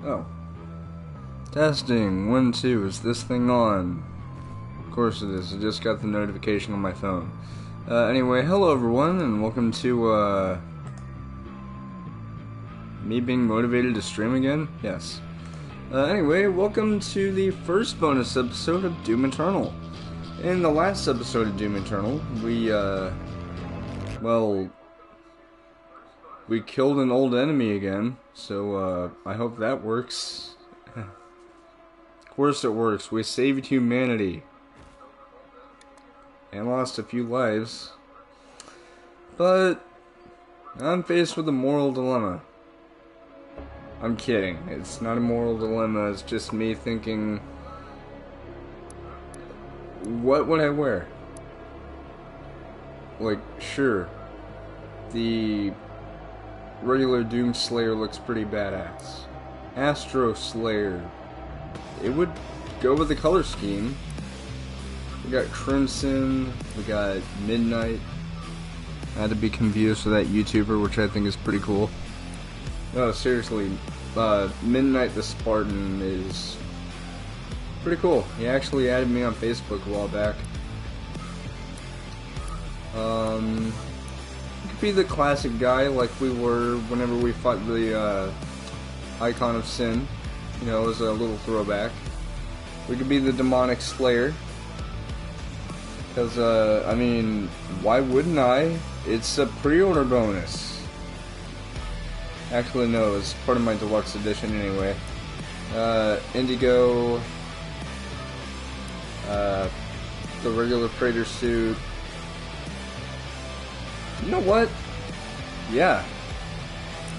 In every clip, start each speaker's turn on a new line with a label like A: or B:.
A: Oh. Testing. 1, 2. Is this thing on? Of course it is. I just got the notification on my phone. Anyway, hello everyone, and welcome to, me being motivated to stream again? Yes. Anyway, welcome to the first bonus episode of Doom Eternal. In the last episode of Doom Eternal, we killed an old enemy again, so, I hope that works. Of course it works. We saved humanity. And lost a few lives. But I'm faced with a moral dilemma. I'm kidding. It's not a moral dilemma. It's just me thinking, what would I wear? Like, sure, the regular Doom Slayer looks pretty badass. Astro Slayer, it would go with the color scheme. We got Crimson, we got Midnight. I had to be confused with that YouTuber, which I think is pretty cool. No, seriously, Midnight the Spartan is pretty cool. He actually added me on Facebook a while back. He could be the classic guy like we were whenever we fought the Icon of Sin. You know, as a little throwback. We could be the Demonic Slayer. Because, I mean, why wouldn't I? It's a pre-order bonus. Actually, no, it's part of my deluxe edition anyway. Indigo, the regular freighter suit. You know what? Yeah.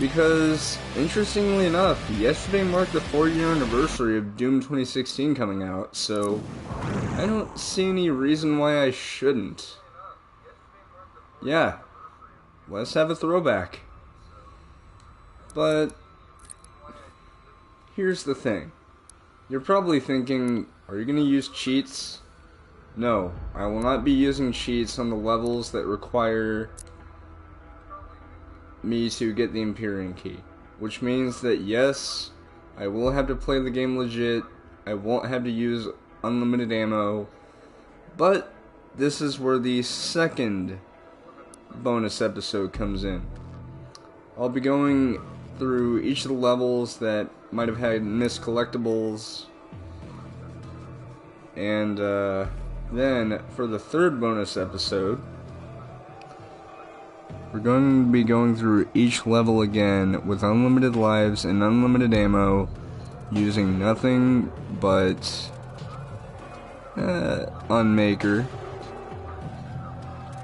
A: Because, interestingly enough, yesterday marked the 4-year anniversary of Doom 2016 coming out, so I don't see any reason why I shouldn't. Yeah, let's have a throwback. But here's the thing. You're probably thinking, are you going to use cheats? No, I will not be using cheats on the levels that require me to get the Empyrean key. Which means that yes, I will have to play the game legit. I won't have to use unlimited ammo. But this is where the second bonus episode comes in. I'll be going through each of the levels that might have had missed collectibles. And then for the third bonus episode, we're going to be going through each level again with unlimited lives and unlimited ammo, using nothing but Unmakyr.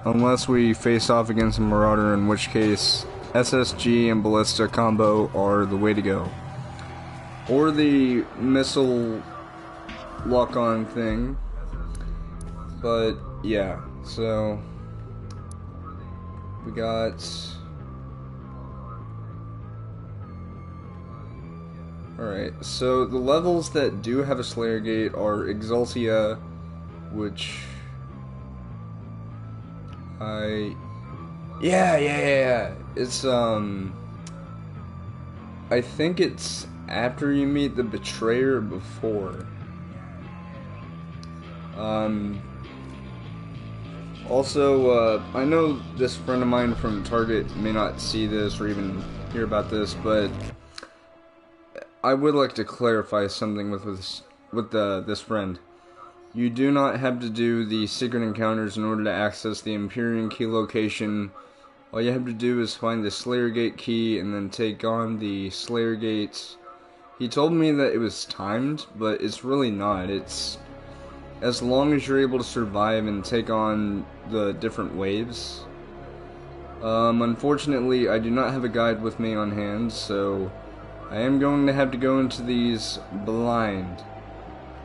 A: Unless we face off against a Marauder, in which case SSG and Ballista combo are the way to go. Or the missile lock-on thing. But yeah, so we got alright, so the levels that do have a Slayer Gate are Exultia, which yeah. It's I think it's after you meet the Betrayer before. Also, I know this friend of mine from Target may not see this or even hear about this, but I would like to clarify something with this friend. You do not have to do the secret encounters in order to access the Empyrean key location. All you have to do is find the Slayer Gate key and then take on the Slayer Gates. He told me that it was timed, but it's really not. It's as long as you're able to survive and take on the different waves. Unfortunately, I do not have a guide with me on hand, so I am going to have to go into these blind.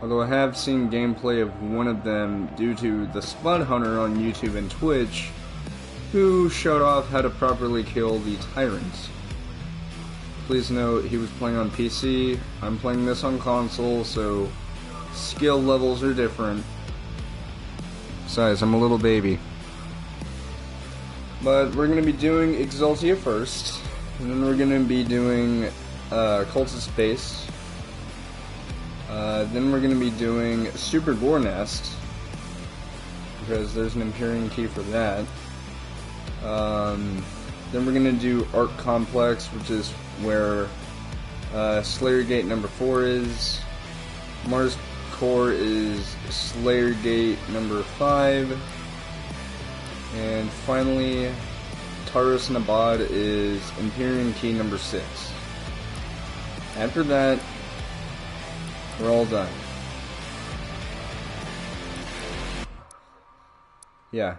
A: Although I have seen gameplay of one of them due to the Spud Hunter on YouTube and Twitch, who showed off how to properly kill the Tyrants. Please note, he was playing on PC, I'm playing this on console, so skill levels are different. Besides, I'm a little baby. But we're going to be doing Exultia first, and then we're going to be doing Cultist Base. Then we're going to be doing Super Gore Nest, because there's an Empyrean key for that. Then we're going to do Arc Complex, which is where Slayer Gate number 4 is. Mars Core is Slayer Gate number 5. And finally, Taurus Nabad is Empyrean Key number 6. After that, we're all done. Yeah.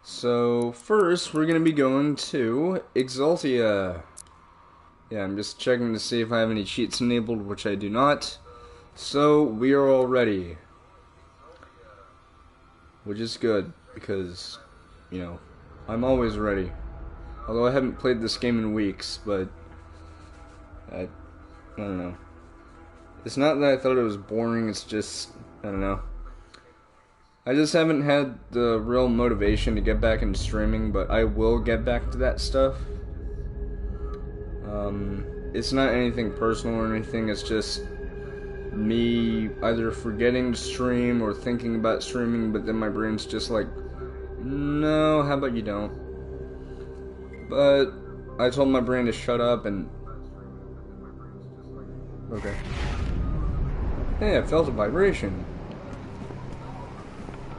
A: So, first, we're going to be going to Exaltia. Yeah, I'm just checking to see if I have any cheats enabled, which I do not. So, we are all ready. Which is good, because, you know, I'm always ready. Although I haven't played this game in weeks, but I don't know. It's not that I thought it was boring, it's just, I don't know. I just haven't had the real motivation to get back into streaming, but I will get back to that stuff. It's not anything personal or anything, it's just me either forgetting to stream or thinking about streaming, but then my brain's just like, no, how about you don't? But I told my brain to shut up and... Okay. Hey, I felt a vibration.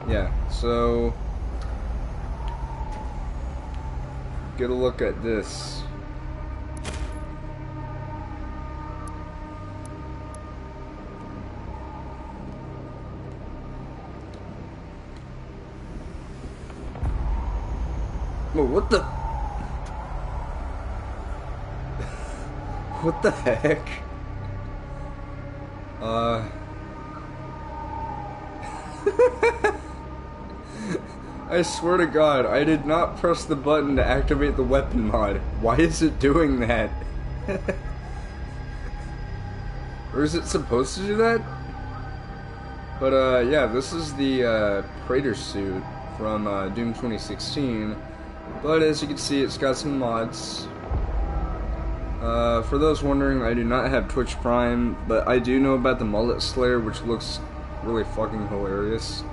A: Yeah, so... get a look at this. Whoa, what the... what the heck? I swear to God, I did not press the button to activate the weapon mod. Why is it doing that? Or is it supposed to do that? But, yeah, this is the, Praetor suit from, Doom 2016. But as you can see, it's got some mods. For those wondering, I do not have Twitch Prime, but I do know about the Mullet Slayer, which looks really fucking hilarious.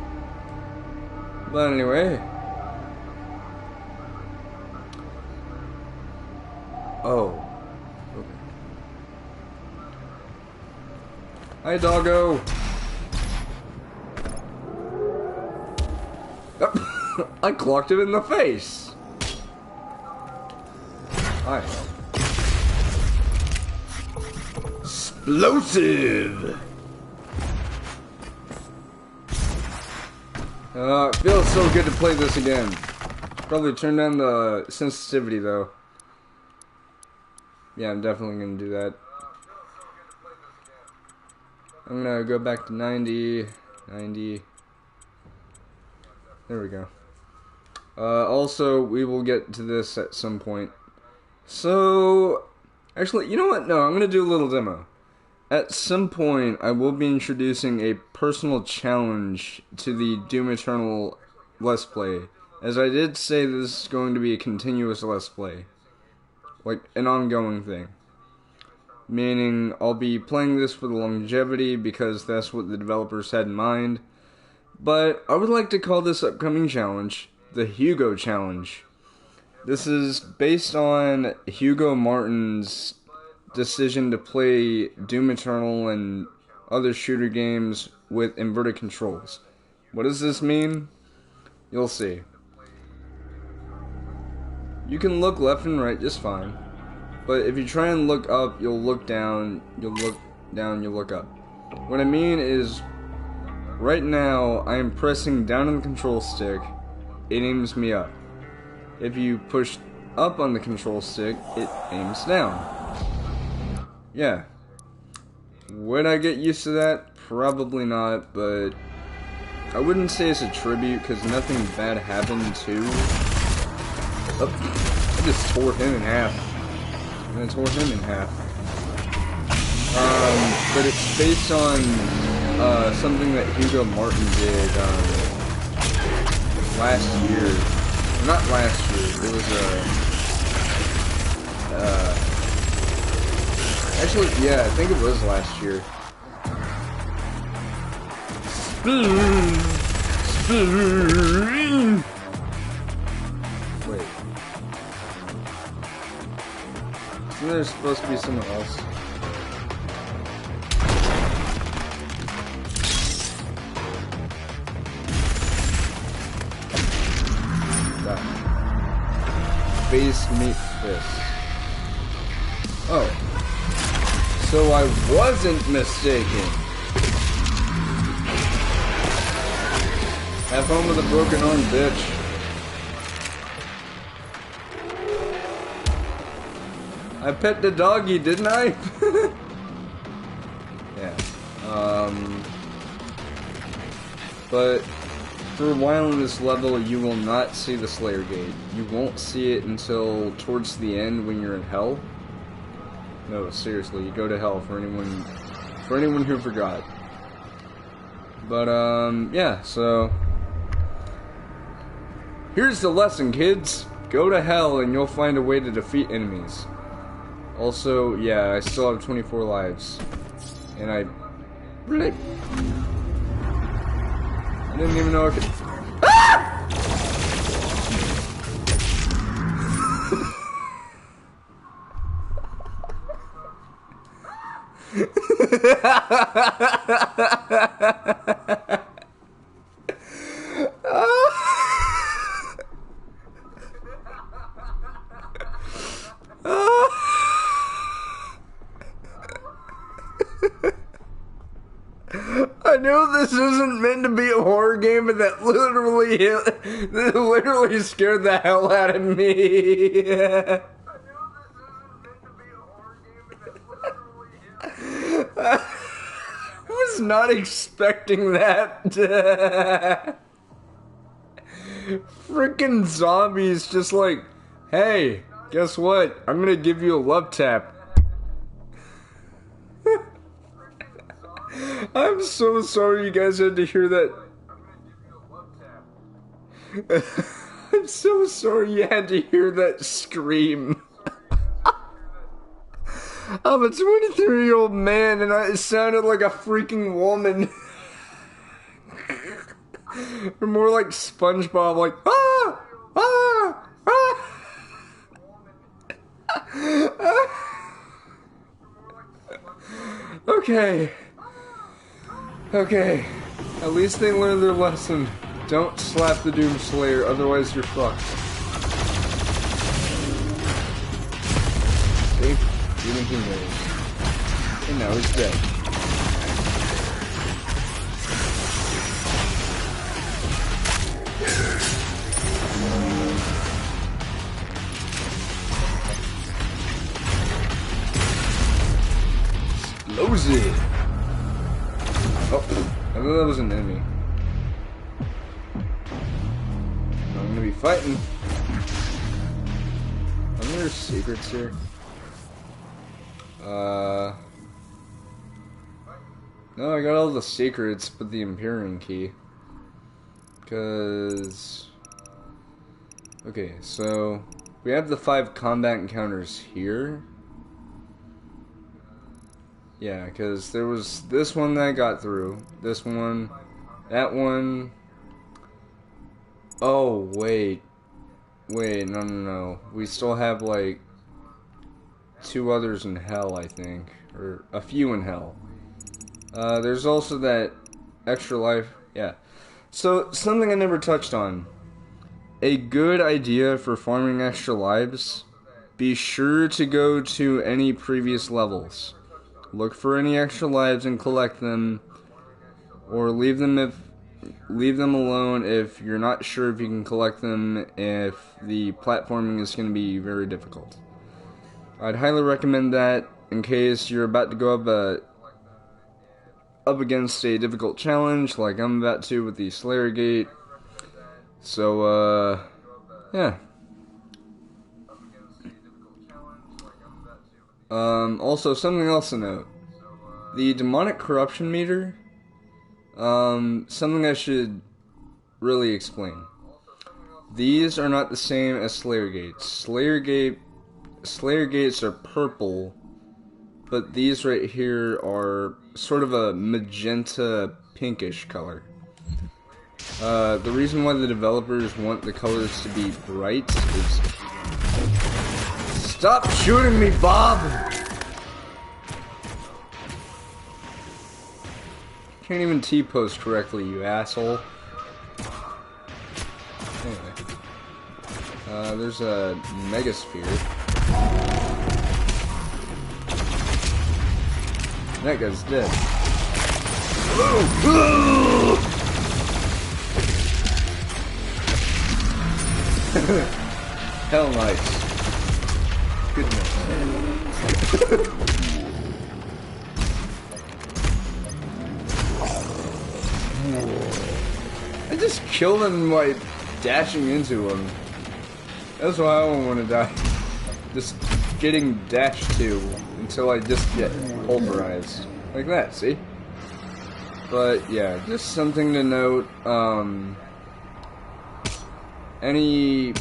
A: But anyway. Oh. Okay. Hi, doggo! Oh, I clocked it in the face! Hi. Explosive! It feels so good to play this again. Probably turn down the sensitivity though. Yeah, I'm definitely gonna do that. I'm gonna go back to 90. There we go. Also, we will get to this at some point. So, actually, you know what? No, I'm gonna do a little demo. At some point, I will be introducing a personal challenge to the Doom Eternal Let's Play. As I did say, this is going to be a continuous Let's Play. Like, an ongoing thing. Meaning, I'll be playing this for the longevity, because that's what the developers had in mind. But, I would like to call this upcoming challenge, the Hugo Challenge. This is based on Hugo Martin's decision to play Doom Eternal and other shooter games with inverted controls. What does this mean? You'll see. You can look left and right just fine, but if you try and look up, you'll look down, you'll look down, you'll look up. What I mean is, right now, I am pressing down on the control stick, it aims me up. If you push up on the control stick, it aims down. Yeah. Would I get used to that? Probably not, but I wouldn't say it's a tribute, because nothing bad happened to... Oh, I just tore him in half. And I tore him in half. But it's based on something that Hugo Martin did last year. Not last year, it was Actually, yeah, I think it was last year. Wait. Isn't there supposed to be someone else? Face meet fist. Oh. So I wasn't mistaken. Have fun with a broken arm, bitch. I pet the doggy, didn't I? Yeah. But for a while in this level, you will not see the Slayer Gate. You won't see it until towards the end when you're in hell. No, seriously, you go to hell for anyone who forgot. But yeah, so here's the lesson, kids. Go to hell and you'll find a way to defeat enemies. Also, yeah, I still have 24 lives. And I didn't even know I could. Ah! I know this isn't meant to be a horror game, but that literally scared the hell out of me. I was not expecting that. Freaking zombies just like, hey, guess what? I'm gonna give you a love tap. I'm so sorry you guys had to hear that. I'm so sorry you had to hear that scream. I'm a 23-year-old man and it sounded like a freaking woman. Or more like SpongeBob, like, ah! Ah! Ah! Okay. Okay. At least they learned their lesson. Don't slap the Doom Slayer, otherwise you're fucked. See? Even he knows. And now he's dead. Explosive! Oh, I thought that was an enemy. I'm gonna be fighting. Are there secrets here? No, I got all the secrets but the Empyrean key. Because... okay, so... we have the 5 combat encounters here. Yeah, because there was this one that I got through. This one. That one. Oh, wait. Wait, no. We still have, like, 2 others in hell, I think. Or a few in hell. There's also that extra life. Yeah. So, something I never touched on. A good idea for farming extra lives. Be sure to go to any previous levels. Look for any extra lives and collect them. Or leave them alone if you're not sure if you can collect them if the platforming is going to be very difficult. I'd highly recommend that in case you're about to go up against a difficult challenge like I'm about to with the Slayer Gate. So, yeah. Also, something else to note. The demonic corruption meter, something I should really explain. These are not the same as Slayer Gates. Slayer Gates are purple, but these right here are sort of a magenta pinkish color. The reason why the developers want the colors to be bright is... Stop shooting me, Bob! Can't even T-pose correctly, you asshole. Anyway. There's a megasphere. That guy's dead. Hell nice. Goodness. I just killed him by dashing into him. That's why I don't want to die. Just getting dashed to until I just get pulverized. Like that, see? But yeah, just something to note. Any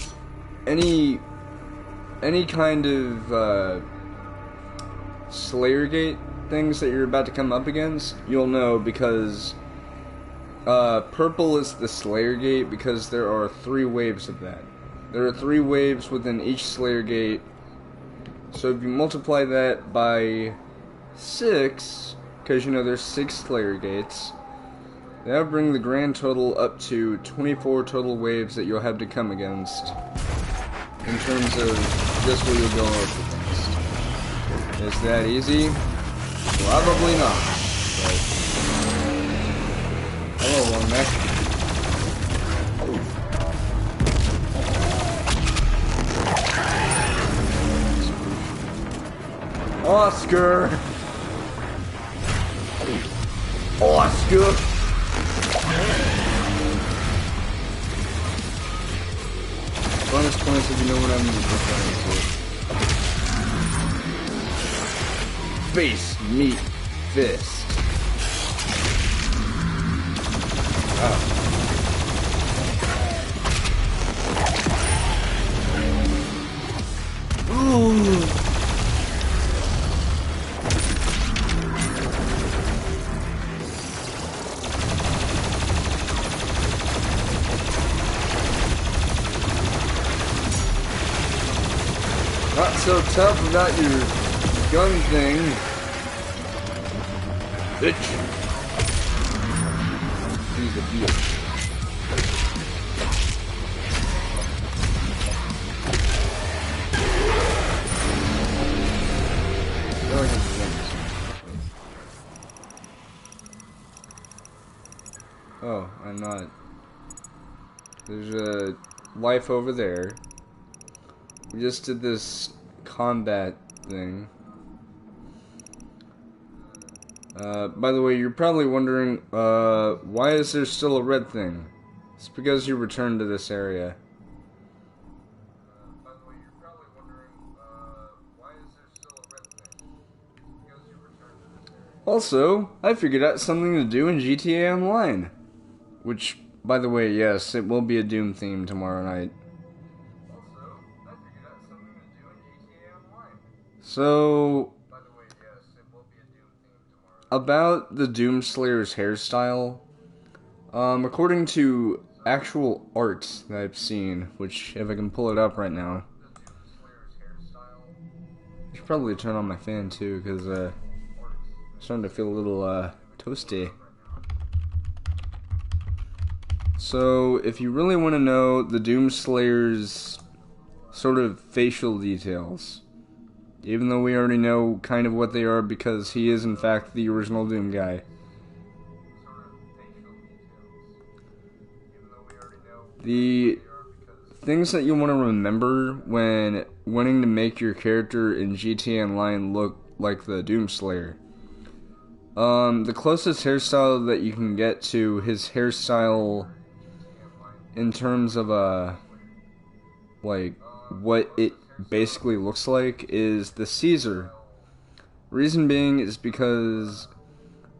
A: kind of Slayer Gate things that you're about to come up against, you'll know because purple is the Slayer Gate because there are 3 waves of that. There are 3 waves within each Slayer Gate. So if you multiply that by 6, because you know there's 6 Slayer Gates, that would bring the grand total up to 24 total waves that you'll have to come against in terms of just what you'll go up against. Is that easy? Probably not. But hello, Long Neck. Oscar! Oscar! Bonus points if you know what I'm referring to. Face, meat, fist. Oh. Ooh. Not so tough without your gun thing. Bitch. He's a bitch. Oh, I'm not. There's a life over there. We just did this combat thing. By the way, you're probably wondering, why is there still a red thing? It's because you returned to this area. By the way, you're probably wondering, why is there still a red thing? It's because you returned to this area. Also, I figured out something to do in GTA Online. Which, by the way, yes, it will be a Doom theme tomorrow night. So, by the way, yes, it will be a Doom theme tomorrow. About the Doom Slayer's hairstyle, according to actual art that I've seen, which if I can pull it up right now, I should probably turn on my fan too, because I'm starting to feel a little toasty. So, if you really want to know the Doom Slayer's sort of facial details, even though we already know kind of what they are because he is in fact the original Doom guy. The things that you want to remember when wanting to make your character in GTA Online look like the Doom Slayer. The closest hairstyle that you can get to his hairstyle in terms of like what it basically looks like is the Caesar. Reason being is because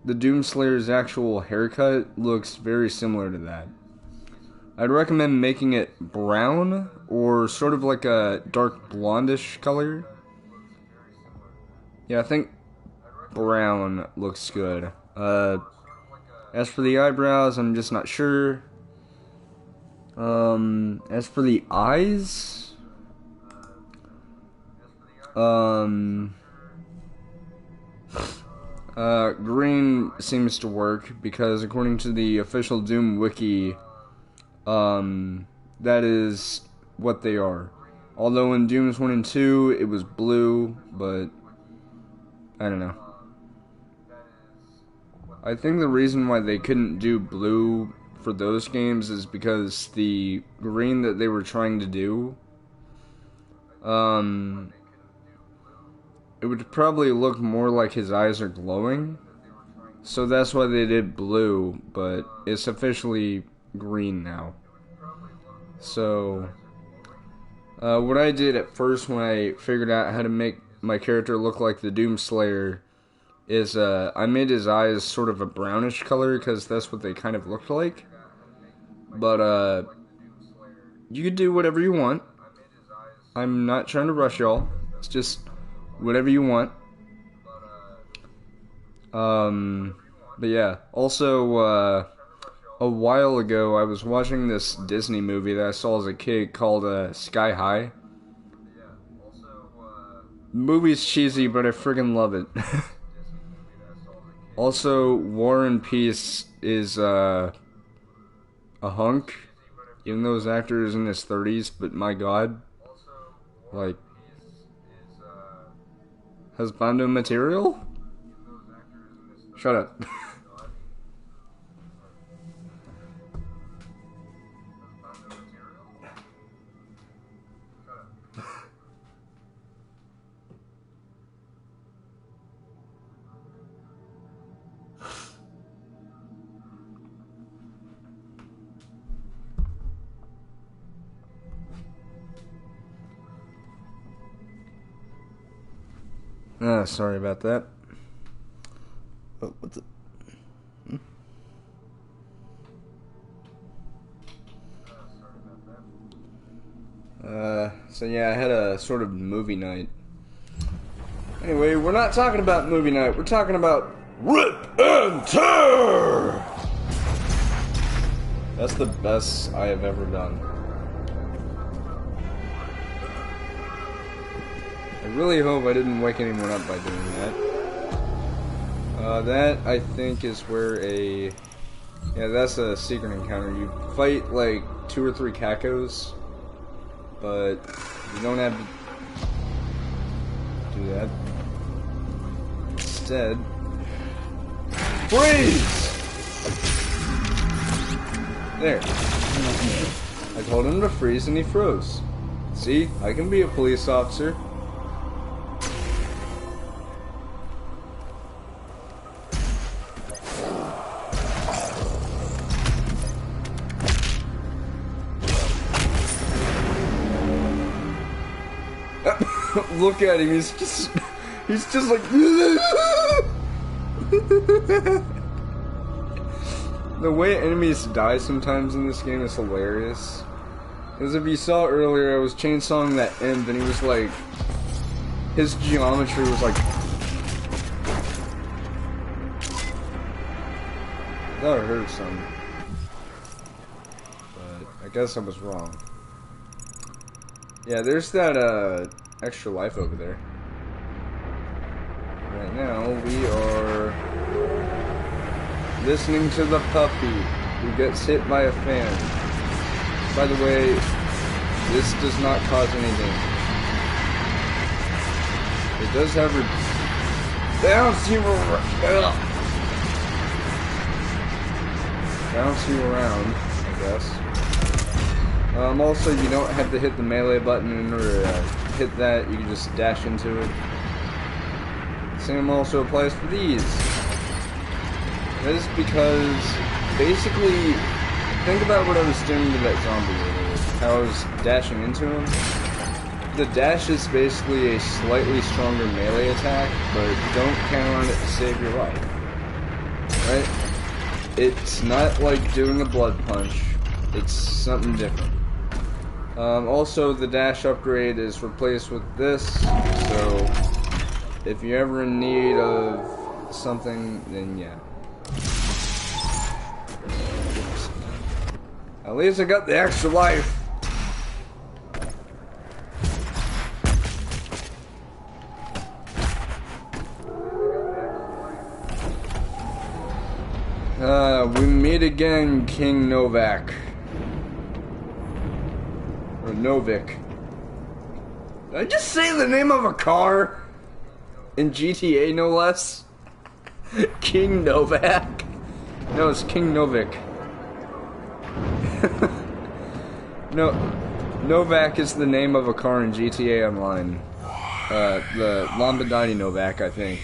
A: the Doom Slayer's actual haircut looks very similar to that. I'd recommend making it brown or sort of like a dark blondish color. Yeah, I think dark brown looks good. As for the eyebrows, I'm just not sure. As for the eyes, green seems to work because according to the official Doom wiki, that is what they are. Although in Dooms 1 and 2, it was blue, but I don't know. I think the reason why they couldn't do blue for those games is because the green that they were trying to do, it would probably look more like his eyes are glowing. So that's why they did blue, but it's officially green now. So, what I did at first when I figured out how to make my character look like the Doomslayer is, I made his eyes sort of a brownish color, because that's what they kind of looked like. But, you could do whatever you want. I'm not trying to rush y'all. It's just whatever you want. But yeah. Also, a while ago, I was watching this Disney movie that I saw as a kid called, Sky High. The movie's cheesy, but I friggin' love it. Also, War and Peace is, a hunk, even though his actor is in his 30s, but my god, like, husbando material? Shut up. Sorry about that. Oh, what's it? So yeah, I had a sort of movie night. Anyway, we're not talking about movie night, we're talking about Rip and Tear! That's the best I have ever done. I really hope I didn't wake anyone up by doing that. That, I think, is where a... Yeah, that's a secret encounter. You fight, like, 2 or 3 cacos, but you don't have to do that. Instead... Freeze! There. I told him to freeze and he froze. See? I can be a police officer. Look at him, he's just like... The way enemies die sometimes in this game is hilarious. Because if you saw earlier, I was chainsawing that imp and he was like... His geometry was like... I thought I heard some. But I guess I was wrong. Yeah, there's that, extra life over there. Right now, we are listening to the puppy who gets hit by a fan. By the way, this does not cause any damage. It does have bounce you around, I guess. Also, you don't have to hit the melee button in order to hit that, you can just dash into it. Same also applies for these. That is because, basically, think about what I was doing to that zombie earlier. How I was dashing into him. The dash is basically a slightly stronger melee attack, but don't count on it to save your life. Right? It's not like doing a blood punch. It's something different. Also, the dash upgrade is replaced with this, so if you're ever in need of something, then yeah. Oops. At least I got the extra life. We meet again, King Novak. Or Novik. Did I just say the name of a car? In GTA, no less? King Novak? No, it's King Novik. No, Novak is the name of a car in GTA Online. The Lamborghini Novak, I think.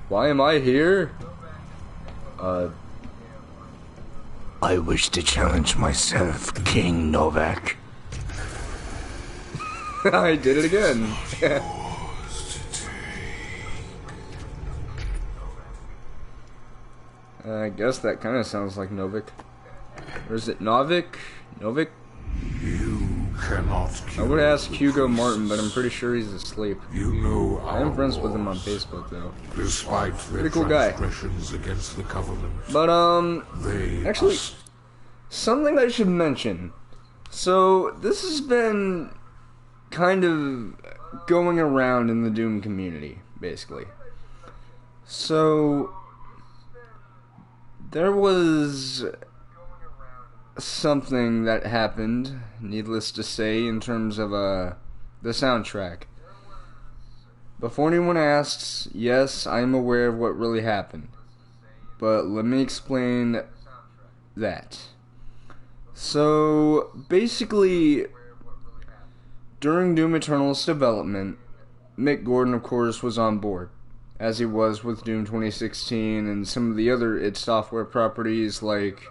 A: Why am I here? I wish to challenge myself, King Novak. I did it again. I guess that kind of sounds like Novik. Or is it Novik? Novik?
B: You cannot kill.
A: I would ask Hugo Martin, but I'm pretty sure he's asleep.
B: You know
A: I am friends with him on Facebook, though.
B: Despite their
A: pretty cool guy.
B: transgressions against the covenant,
A: But
B: they
A: actually, something I should mention. So this has been kind of going around in the Doom community, basically. So there was something that happened, needless to say, in terms of the soundtrack. Before anyone asks, yes, I am aware of what really happened. But let me explain that. So, basically, during Doom Eternal's development, Mick Gordon, of course, was on board, as he was with Doom 2016 and some of the other id Software properties like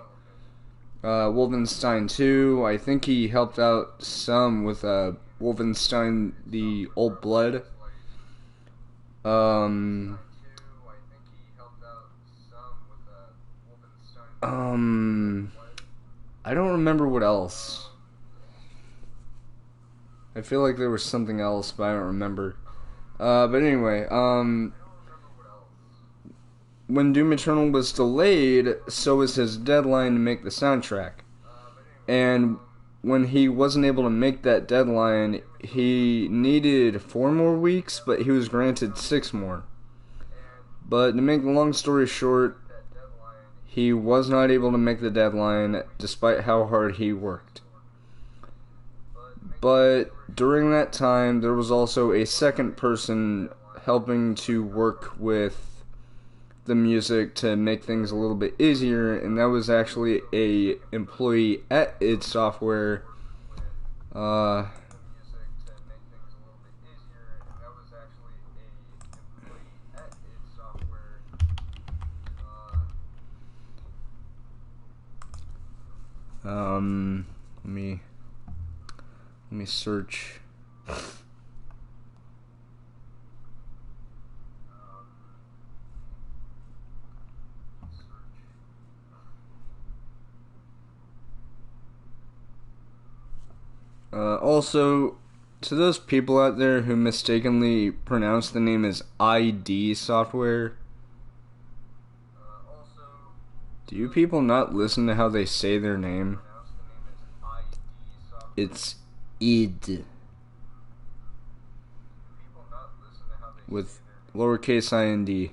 A: Wolfenstein 2. I think he helped out some with Wolfenstein The Old Blood. I don't remember what else. I feel like there was something else, but I don't remember. But anyway, when Doom Eternal was delayed, so was his deadline to make the soundtrack. And when he wasn't able to make that deadline, he needed 4 more weeks, but he was granted 6 more. But to make the long story short, he was not able to make the deadline, despite how hard he worked. But during that time, there was also a second person helping to work with the music to make things a little bit easier, and that was actually a employee at id Software. Let me search. Also, to those people out there who mistakenly pronounce the name as ID Software, do you people not listen to how they say their name? It's id. With lowercase I and D.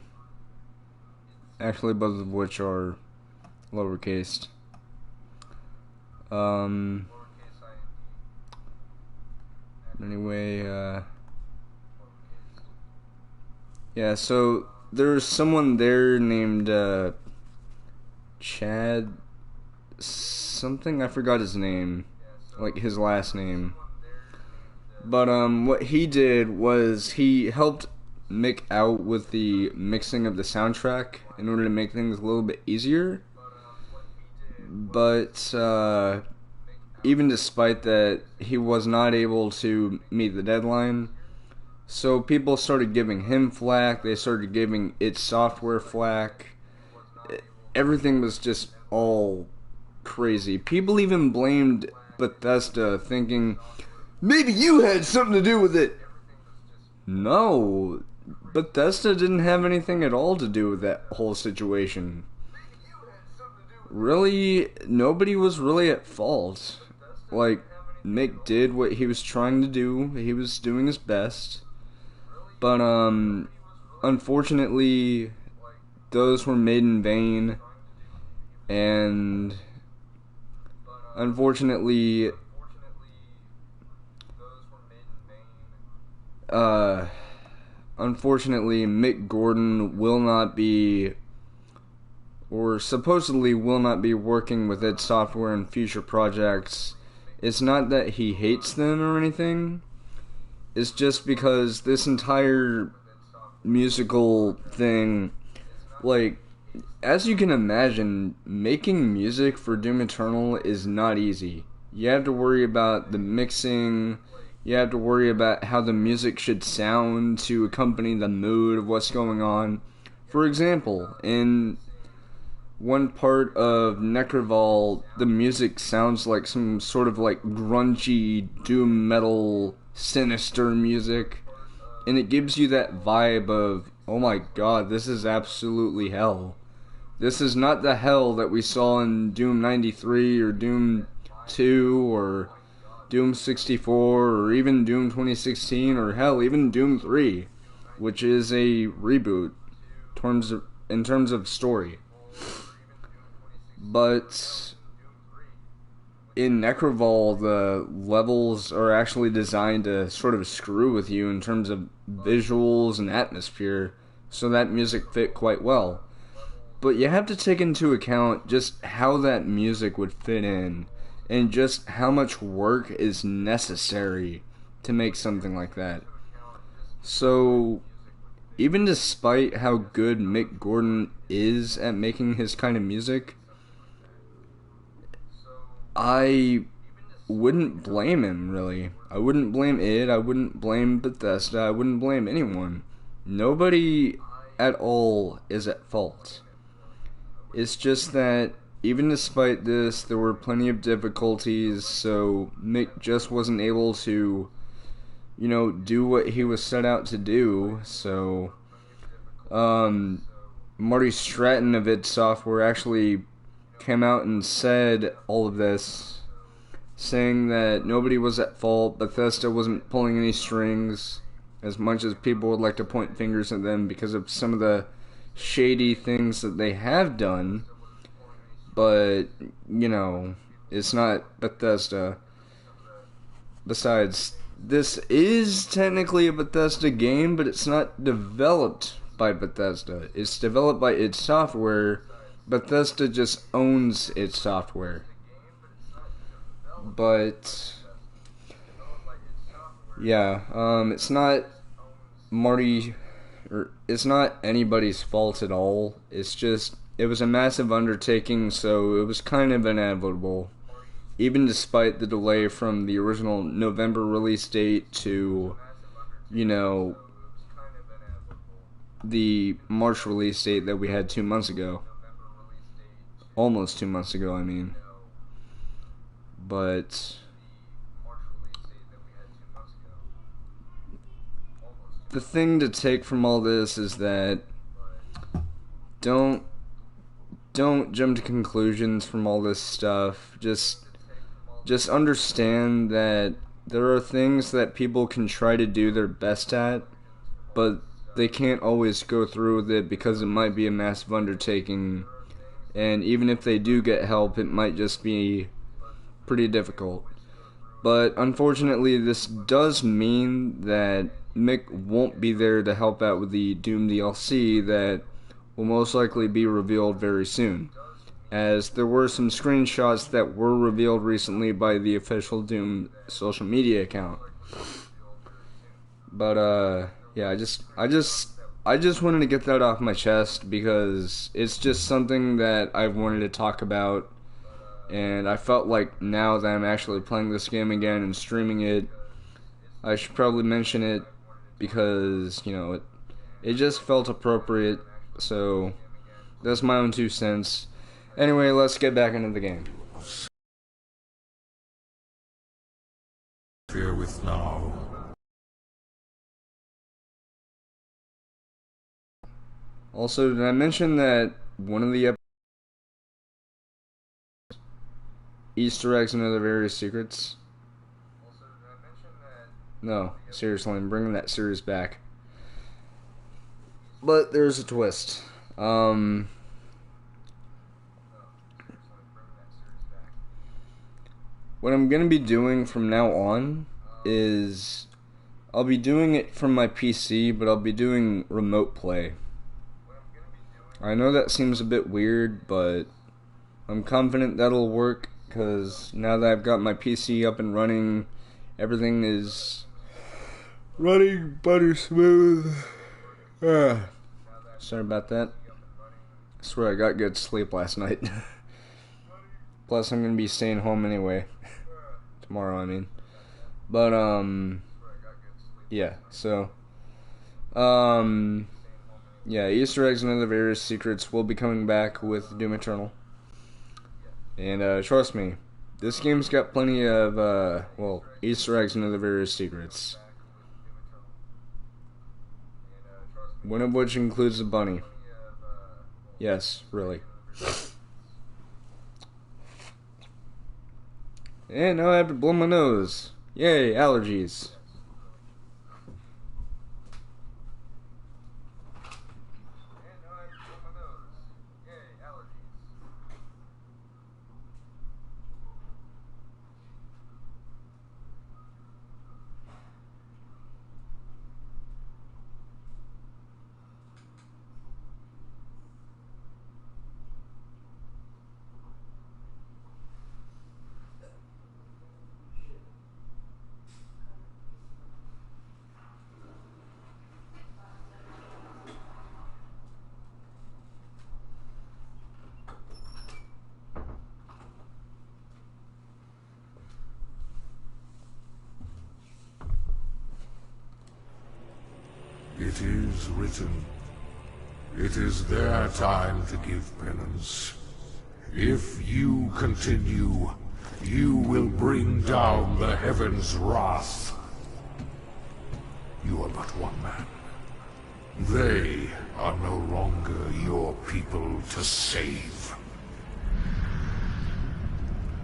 A: Actually, both of which are lowercase. Anyway, yeah, so there's someone there named, Chad something, I forgot his name, like his last name. But, what he did was he helped Mick out with the mixing of the soundtrack in order to make things a little bit easier. But, even despite that, he was not able to meet the deadline. So people started giving him flack, they started giving id Software flack. Everything was just all crazy. People even blamed Bethesda, thinking, maybe you had something to do with it. No, Bethesda didn't have anything at all to do with that whole situation. Really, nobody was really at fault. Like, Mick did what he was trying to do. He was doing his best. But, unfortunately, those were made in vain. And, unfortunately, uh, Mick Gordon will not be, or supposedly will not be, working with id Software in future projects. It's not that he hates them or anything. It's just because this entire musical thing, like, as you can imagine, making music for Doom Eternal is not easy. You have to worry about the mixing. You have to worry about how the music should sound to accompany the mood of what's going on. For example, in one part of Necroval, the music sounds like some sort of like grungy doom metal sinister music, and it gives you that vibe of, oh my god, this is absolutely hell. This is not the hell that we saw in Doom 93 or Doom 2 or Doom 64 or even Doom 2016 or hell, even Doom 3, which is a reboot in terms of story. But in Necroval, the levels are actually designed to sort of screw with you in terms of visuals and atmosphere, so that music fit quite well. But you have to take into account just how that music would fit in, and just how much work is necessary to make something like that. So, even despite how good Mick Gordon is at making his kind of music, I wouldn't blame him, really. I wouldn't blame id, I wouldn't blame Bethesda, I wouldn't blame anyone. Nobody at all is at fault. It's just that, even despite this, there were plenty of difficulties, so Mick just wasn't able to, do what he was set out to do, so, Marty Stratton of id Software actually came out and said all of this, saying that nobody was at fault, Bethesda wasn't pulling any strings, as much as people would like to point fingers at them because of some of the shady things that they have done, but, it's not Bethesda. Besides, this is technically a Bethesda game, but it's not developed by Bethesda. It's developed by id Software. Bethesda just owns id Software. But yeah, it's not Marty, or it's not anybody's fault at all. It's just, it was a massive undertaking, so it was kind of inevitable. Even despite the delay from the original November release date to, the March release date that we had 2 months ago. Almost 2 months ago, I mean. But the thing to take from all this is that don't jump to conclusions from all this stuff. Just understand that there are things that people can try to do their best at, but they can't always go through with it because it might be a massive undertaking, and even if they do get help, it might just be pretty difficult. But unfortunately, this does mean that Mick won't be there to help out with the Doom DLC that will most likely be revealed very soon, as there were some screenshots that were revealed recently by the official Doom social media account. But yeah, I just wanted to get that off my chest because it's just something that I've wanted to talk about, and I felt like now that I'm actually playing this game again and streaming it, I should probably mention it because, it just felt appropriate, so that's my own 2 cents. Anyway, let's get back into the game.
B: Fear with now.
A: Also, did I mention that one of the Easter eggs and other various secrets? No, seriously, I'm bringing that series back. But there's a twist. What I'm gonna be doing from now on is I'll be doing it from my PC, but I'll be doing remote play. I know that seems a bit weird, but I'm confident that'll work because now that I've got my PC up and running, everything is running butter smooth. Sorry about that. I swear I got good sleep last night. Plus, I'm gonna be staying home anyway. Tomorrow, I mean. But, yeah, so, yeah, Easter eggs and other various secrets will be coming back with Doom Eternal. And, trust me, this game's got plenty of, well, Easter eggs and other various secrets. One of which includes a bunny. Yes, really. And now I have to blow my nose. Yay, allergies.
B: It is written. It is their time to give penance. If you continue, you will bring down the heavens' wrath. You are but one man. They are no longer your people to save.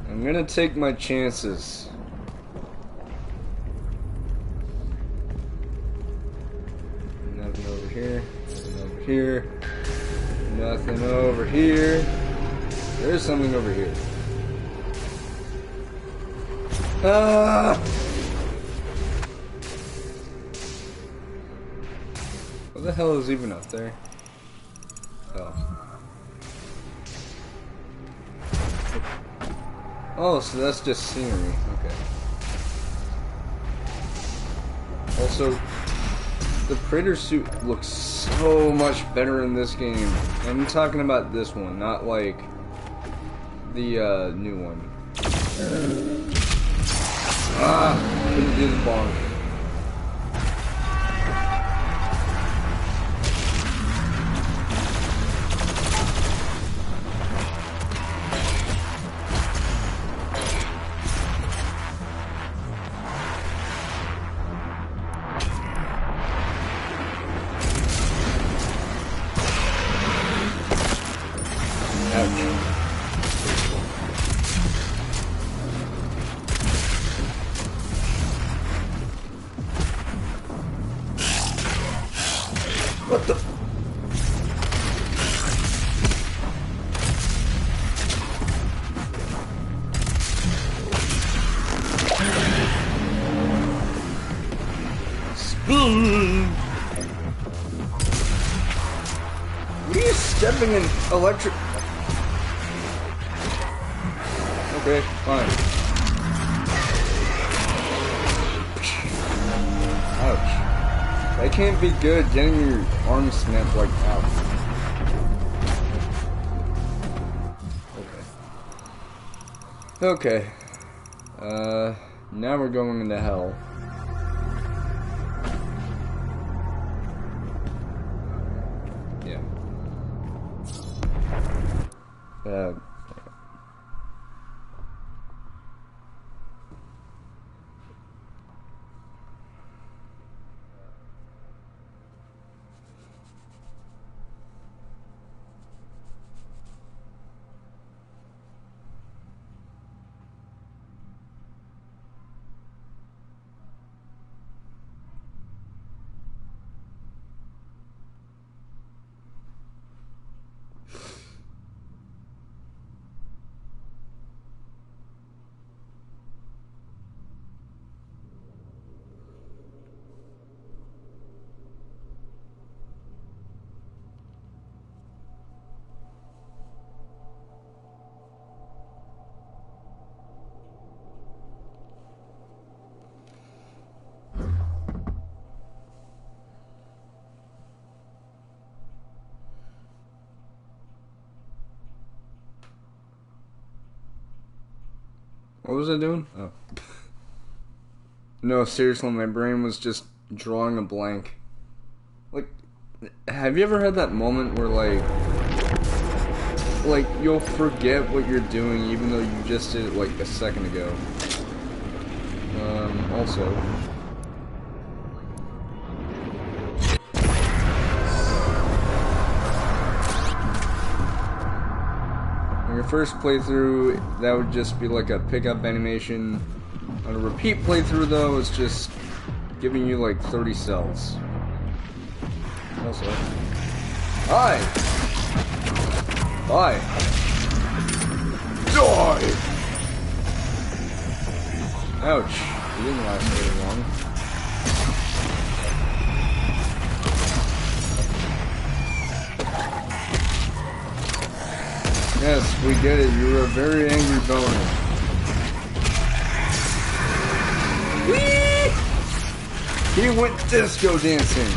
A: I'm gonna take my chances. Nothing over here. Nothing over here. Nothing over here. There's something over here. Ah! What the hell is even up there? Oh. Oh, so that's just scenery. Okay. Also, the Praetor suit looks so much better in this game. I'm talking about this one, not like the new one. Couldn't do the bonk. What the? Spoon! What are you stepping in electric? Okay, fine. Ouch. That can't be good, getting your arm snapped like out. Okay. Okay. Now we're going into hell. Yeah. What was I doing? Oh. No, seriously, my brain was just drawing a blank. Like, have you ever had that moment where, like, you'll forget what you're doing even though you just did it, like, a second ago? Also... on your first playthrough, that would just be like a pickup animation. On a repeat playthrough, though, it's just giving you like 30 cells. Also, hi! Bye! Die! Ouch. It didn't last very long. Yes, we get it. You're a very angry boner. Whee! He went disco dancing.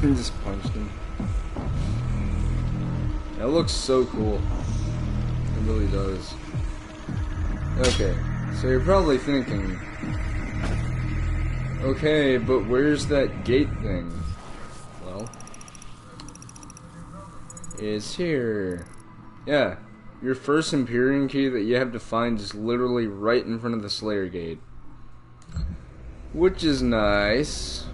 A: He just punched him. That looks so cool. It really does. Okay, so you're probably thinking, okay, but where's that gate thing? Well, it's here. Yeah, your first Empyrean key that you have to find is literally right in front of the Slayer gate. Which is nice.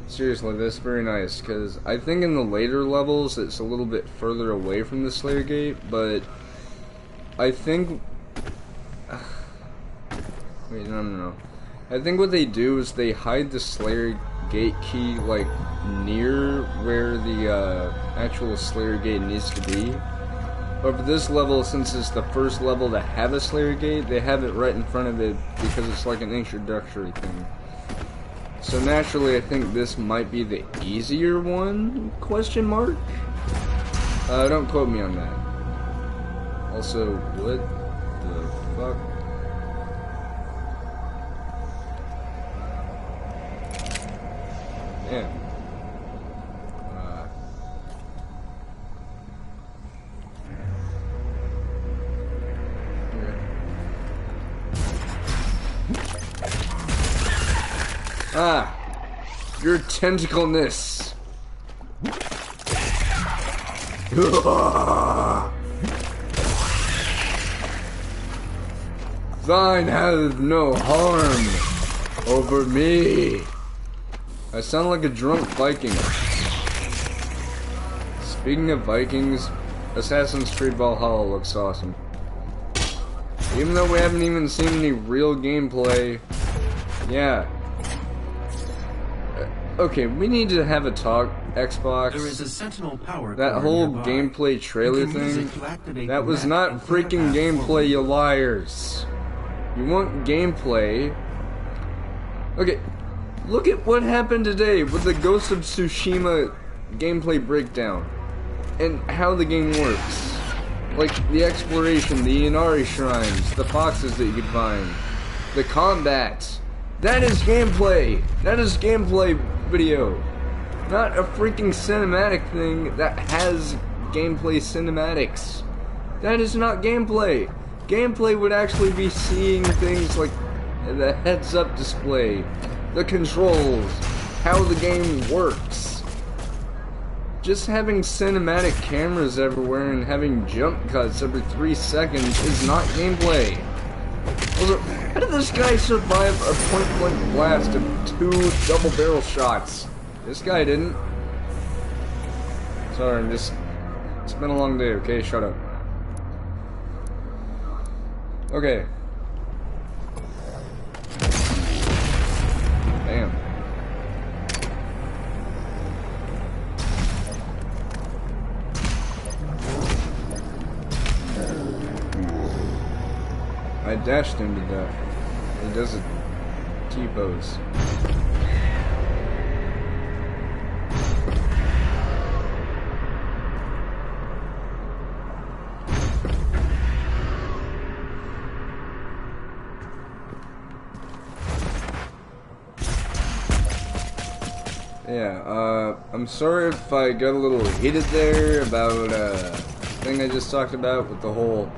A: Seriously, that's very nice, because I think in the later levels it's a little bit further away from the Slayer gate, but I think... Wait, no. I think what they do is they hide the Slayer gate key, like, near where the actual Slayer gate needs to be. But for this level, since it's the first level to have a Slayer gate, they have it right in front of it because it's like an introductory thing. So naturally, I think this might be the easier one, question mark? Don't quote me on that. Also, what the fuck? Damn. Ah, your tentacleness. Thine hath no harm over me. I sound like a drunk Viking. Speaking of Vikings, Assassin's Creed Valhalla looks awesome. Even though we haven't even seen any real gameplay, yeah. Okay, we need to have a talk, Xbox.
C: There is a Sentinel power
A: that whole
C: nearby.
A: gameplay trailer thing, that was not freaking gameplay, you liars. You want gameplay. Okay, look at what happened today with the Ghost of Tsushima gameplay breakdown. And how the game works. Like, the exploration, the Inari shrines, the foxes that you can find, the combat. That is gameplay! That is gameplay video. Not a freaking cinematic thing that has gameplay cinematics. That is not gameplay. Gameplay would actually be seeing things like the heads-up display, the controls, how the game works. Just having cinematic cameras everywhere and having jump cuts every 3 seconds is not gameplay. Also, how did this guy survive a point-blank blast of 2 double-barrel shots? This guy didn't. Sorry, it's been a long day, okay? Shut up. Okay. Damn. I dashed him to death. He does a T-pose. Yeah, I'm sorry if I got a little heated there about the thing I just talked about with the whole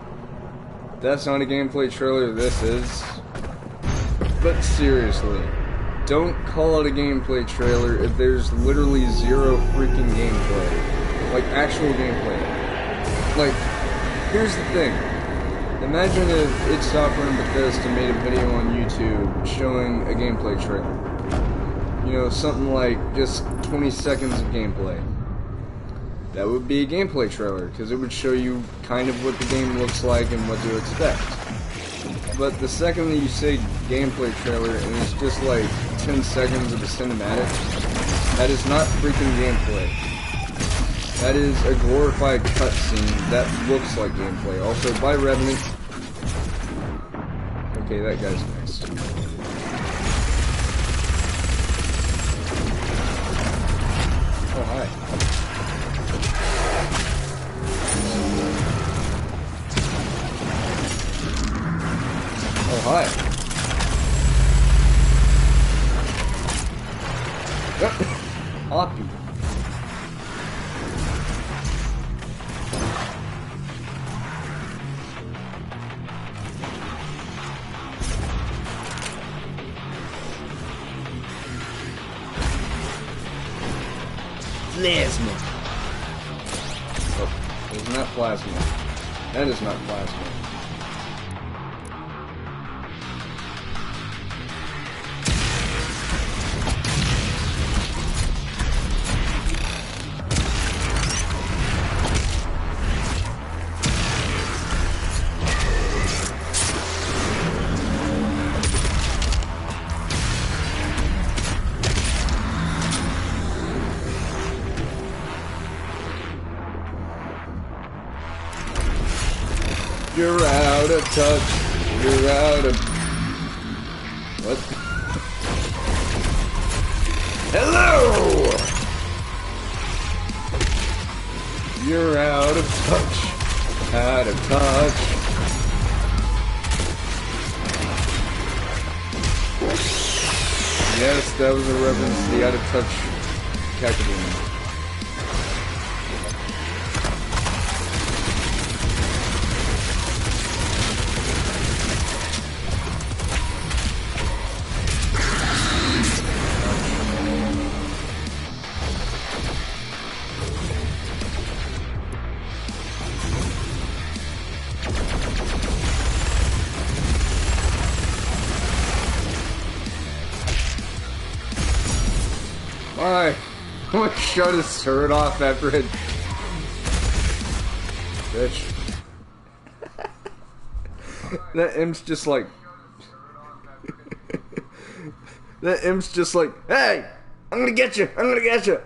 A: that's not a gameplay trailer, this is. But seriously, don't call it a gameplay trailer if there's literally zero freaking gameplay. Like, actual gameplay. Like, here's the thing. Imagine if id Software and Bethesda made a video on YouTube showing a gameplay trailer. You know, something like just 20 seconds of gameplay. That would be a gameplay trailer, because it would show you kind of what the game looks like and what to expect. But the second that you say gameplay trailer and it's just like 10 seconds of a cinematic, that is not freaking gameplay. That is a glorified cutscene that looks like gameplay. Also, by Revenant. Okay, that guy's next. Oh, hi. Oh, hi. Hoppy. Plasma. Oh, it's not plasma. That is not plasma. You're out of touch. You're out of... What? Hello! You're out of touch. Out of touch. Yes, that was a reference to the out of touch Kakadin. Why? I'm gonna shut his turret off after it. Bitch. That imp's just like... that imp's just like, hey! I'm gonna get you! I'm gonna get you!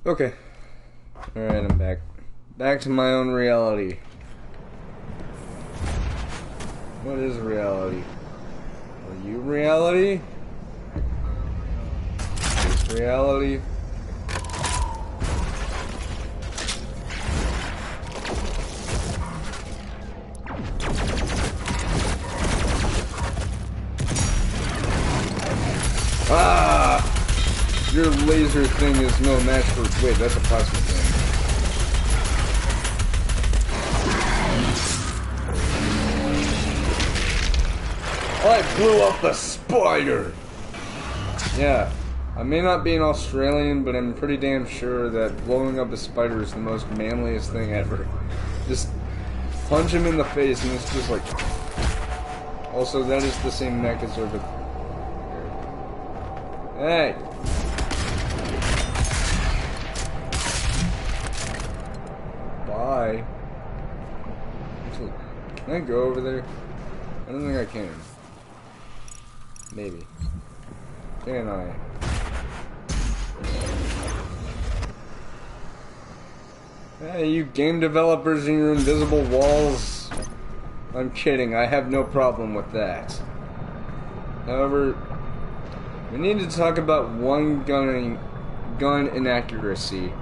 A: Okay. Alright, I'm back. Back to my own reality. What is reality? Are you reality? Is reality? Ah! Your laser thing is no match for... Wait, that's a plasma thing. I blew up the spider! Yeah, I may not be an Australian, but I'm pretty damn sure that blowing up a spider is the most manliest thing ever. Just punch him in the face and it's just like... Also, that is the same mech as over... Hey! Bye. Can I go over there? I don't think I can. Maybe. Can I? Hey, you game developers and your invisible walls. I'm kidding, I have no problem with that. However, we need to talk about one gun inaccuracy.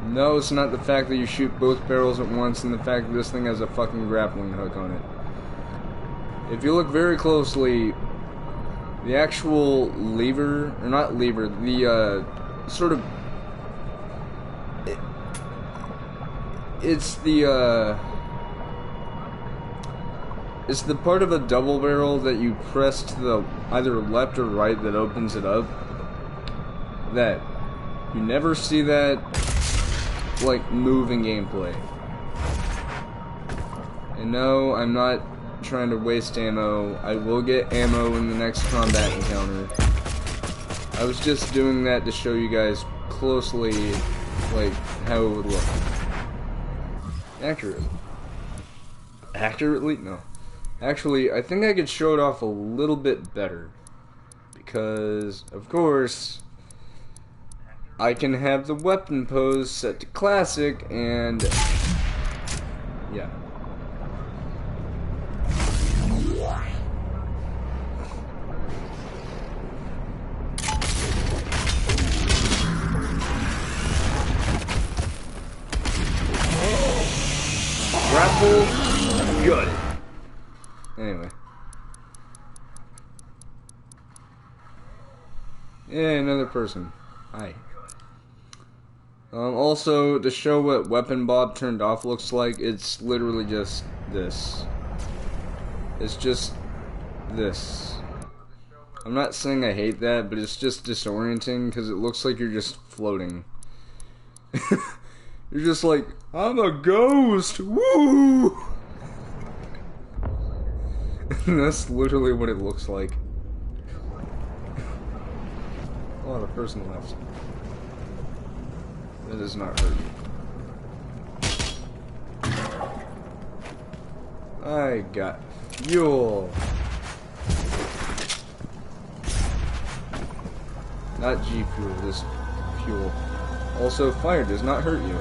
A: No, it's not the fact that you shoot both barrels at once and the fact that this thing has a fucking grappling hook on it. If you look very closely, the actual lever, or not lever, the sort of... It's the part of a double barrel that you press to the either left or right that opens it up. That you never see that like moving gameplay. And no, I'm not trying to waste ammo. I will get ammo in the next combat encounter. I was just doing that to show you guys closely like how it would look. Accurately? No. Actually, I think I could show it off a little bit better. Because, of course, I can have the weapon pose set to classic, and yeah. Grapple, good. Anyway. Yeah, another person. Hi. Also, to show what Weapon Bob turned off looks like, it's literally just this. It's just this. I'm not saying I hate that, but it's just disorienting because it looks like you're just floating. You're just like, I'm a ghost! Woo! That's literally what it looks like. Oh, the person left. That does not hurt you. I got fuel. Not G fuel, this fuel. Also, fire does not hurt you.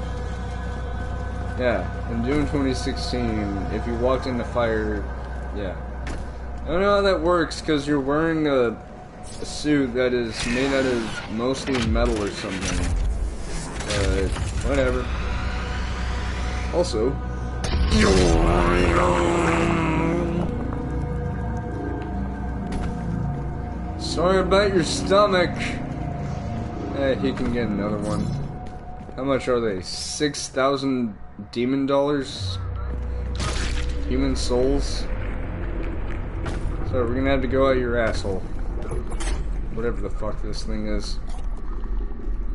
A: Yeah, in June 2016, if you walked into fire, yeah. I don't know how that works, because you're wearing a suit that is made out of mostly metal or something. But, whatever. Also, sorry about your stomach. Hey, he can get another one. How much are they? 6,000 demon dollars? Human souls? So we're gonna have to go out your asshole. Whatever the fuck this thing is.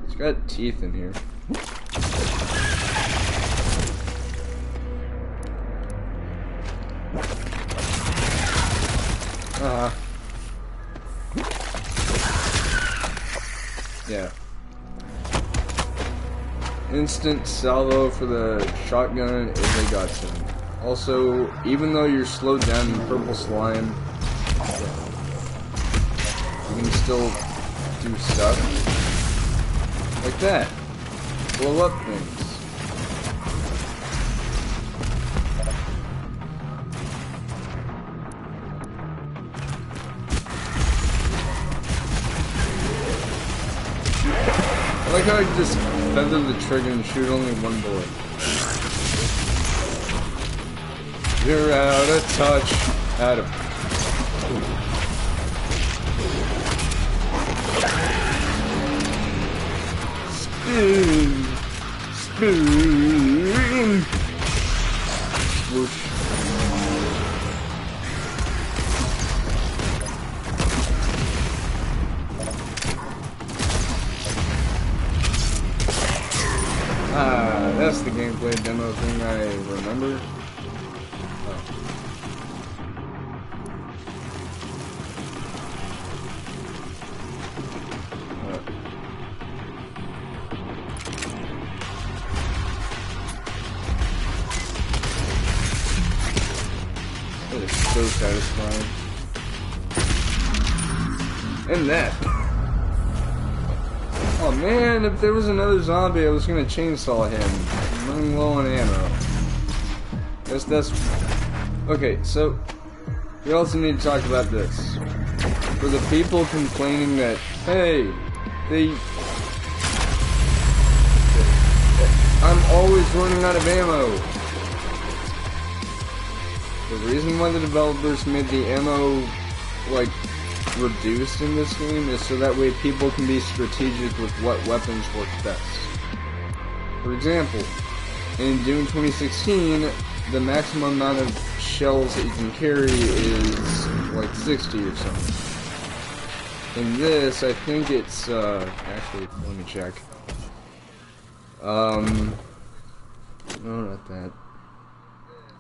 A: It's got teeth in here. Yeah. Instant salvo for the shotgun is a godsend. Also, even though you're slowed down in purple slime, you can still do stuff like that. Blow up things. I like how I can just feather the trigger and shoot only one bullet. You're out of touch. Out of. Spin. Spin. Whoosh. That's the gameplay demo thing I remember. It is so satisfying. And that. Oh man, if there was another zombie, I was gonna chainsaw him. I'm running low on ammo. That's... Okay, so... we also need to talk about this. For the people complaining that, hey, I'm always running out of ammo. The reason why the developers made the ammo, like, reduced in this game is so that way people can be strategic with what weapons work best. For example, in Doom 2016, the maximum amount of shells that you can carry is like 60 or something. In this, I think it's, actually, let me check. No, not that.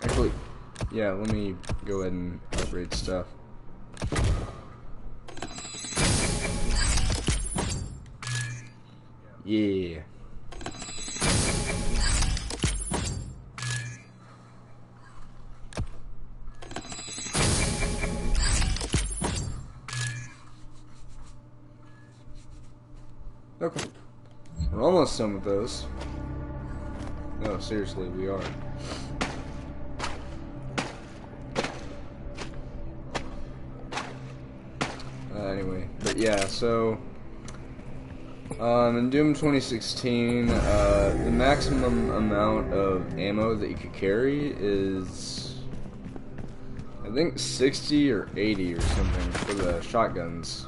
A: Actually, yeah, let me go ahead and upgrade stuff. Yeah. Okay. We're almost done with those. No, seriously, we are. Anyway, but yeah, so in Doom 2016, the maximum amount of ammo that you could carry is, I think, 60 or 80 or something for the shotguns.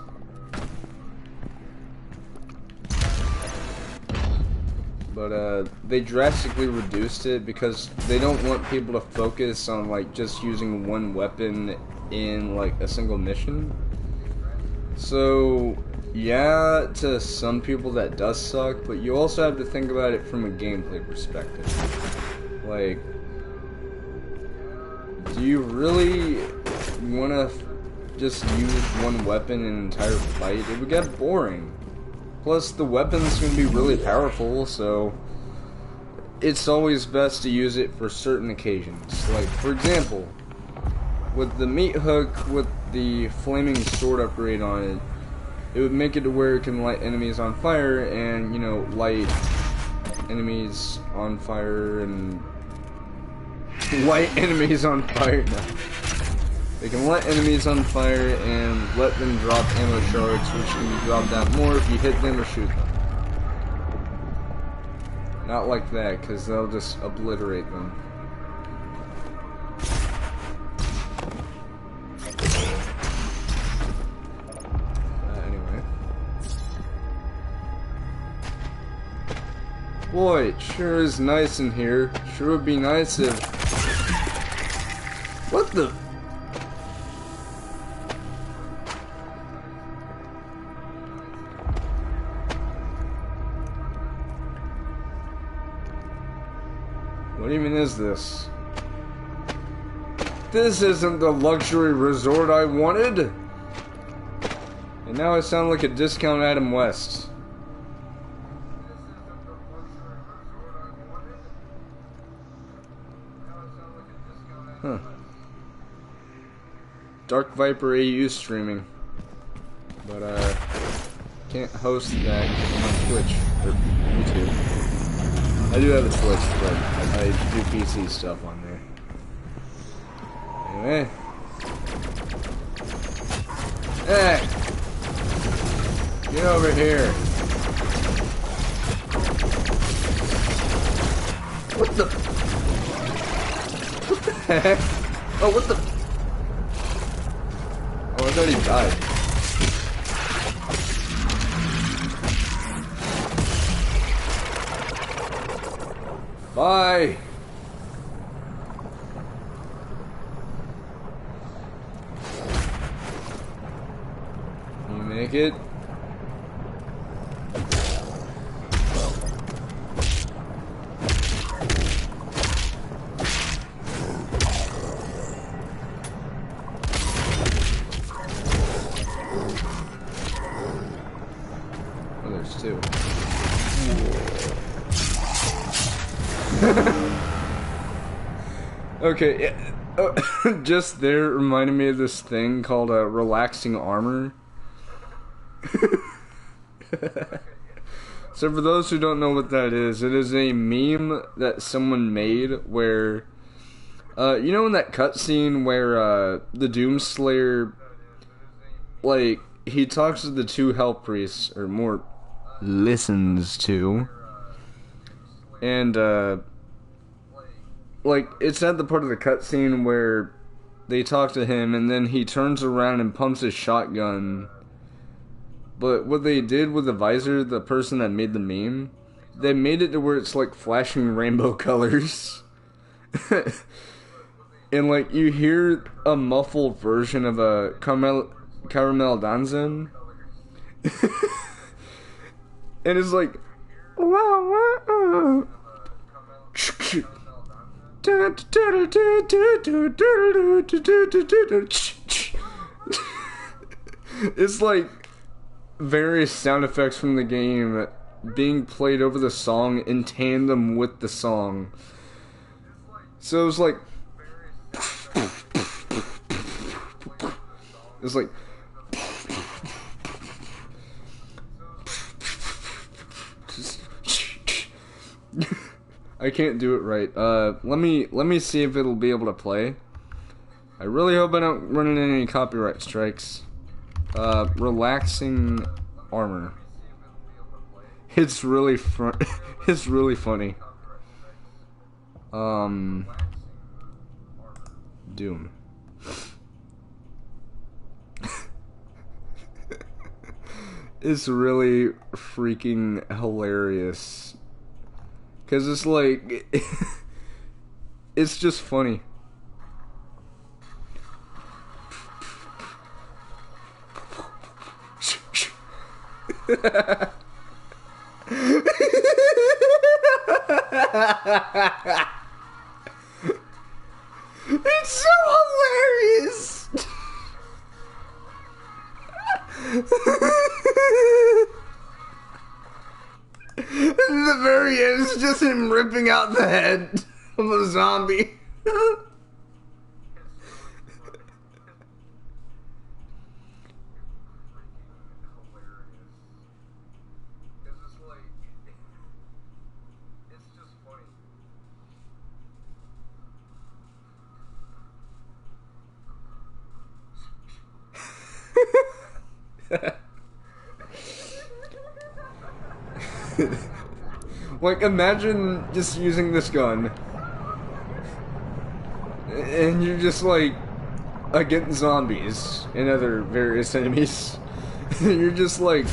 A: But they drastically reduced it because they don't want people to focus on like just using one weapon in like a single mission. So yeah, to some people that does suck, but you also have to think about it from a gameplay perspective. Like, do you really want to just use one weapon in an entire fight? It would get boring. Plus, the weapon's going to be really powerful, so it's always best to use it for certain occasions. Like, for example, with the meat hook with the flaming sword upgrade on it, it would make it to where it can light enemies on fire and, you know, light enemies on fire and... light enemies on fire? No. They can light enemies on fire and let them drop ammo shards, which can be dropped out more if you hit them or shoot them. Not like that, because they'll just obliterate them. Anyway. Boy, it sure is nice in here. Sure would be nice if... What the... What even is this? This isn't the luxury resort I wanted! And now I sound like a discount Adam West. Huh. Dark Viper AU streaming. but can't host that on Twitch or YouTube. I do have a Twitch, but I do PC stuff on there. Anyway. Hey! Get over here. What the? What the heck? Oh, what the? Oh, I thought he died. Bye! Can you make it? Oh, there's two. Okay, just there reminded me of this thing called relaxing armor. So for those who don't know what that is, it is a meme that someone made where, you know in that cutscene where the Doomslayer, like, he talks to the two Hell Priests, or more, listens to, and, like, it's at the part of the cutscene where they talk to him, and then he turns around and pumps his shotgun. But what they did with the visor, the person that made the meme, they made it to where it's like flashing rainbow colors. And like, you hear a muffled version of a caramel danzen. And it's like, wow. It's like various sound effects from the game being played over the song in tandem with the song. So it was like, it's like, I can't do it right. Let me see if it'll be able to play. I really hope I don't run into any copyright strikes. Relaxing armor. It's really it's really funny. Doom. It's really freaking hilarious. 'Cause it's like, it's just funny. It's so hilarious. The very end is just him ripping out the head of a zombie. Like, imagine just using this gun and you're just like against zombies and other various enemies. You're just like,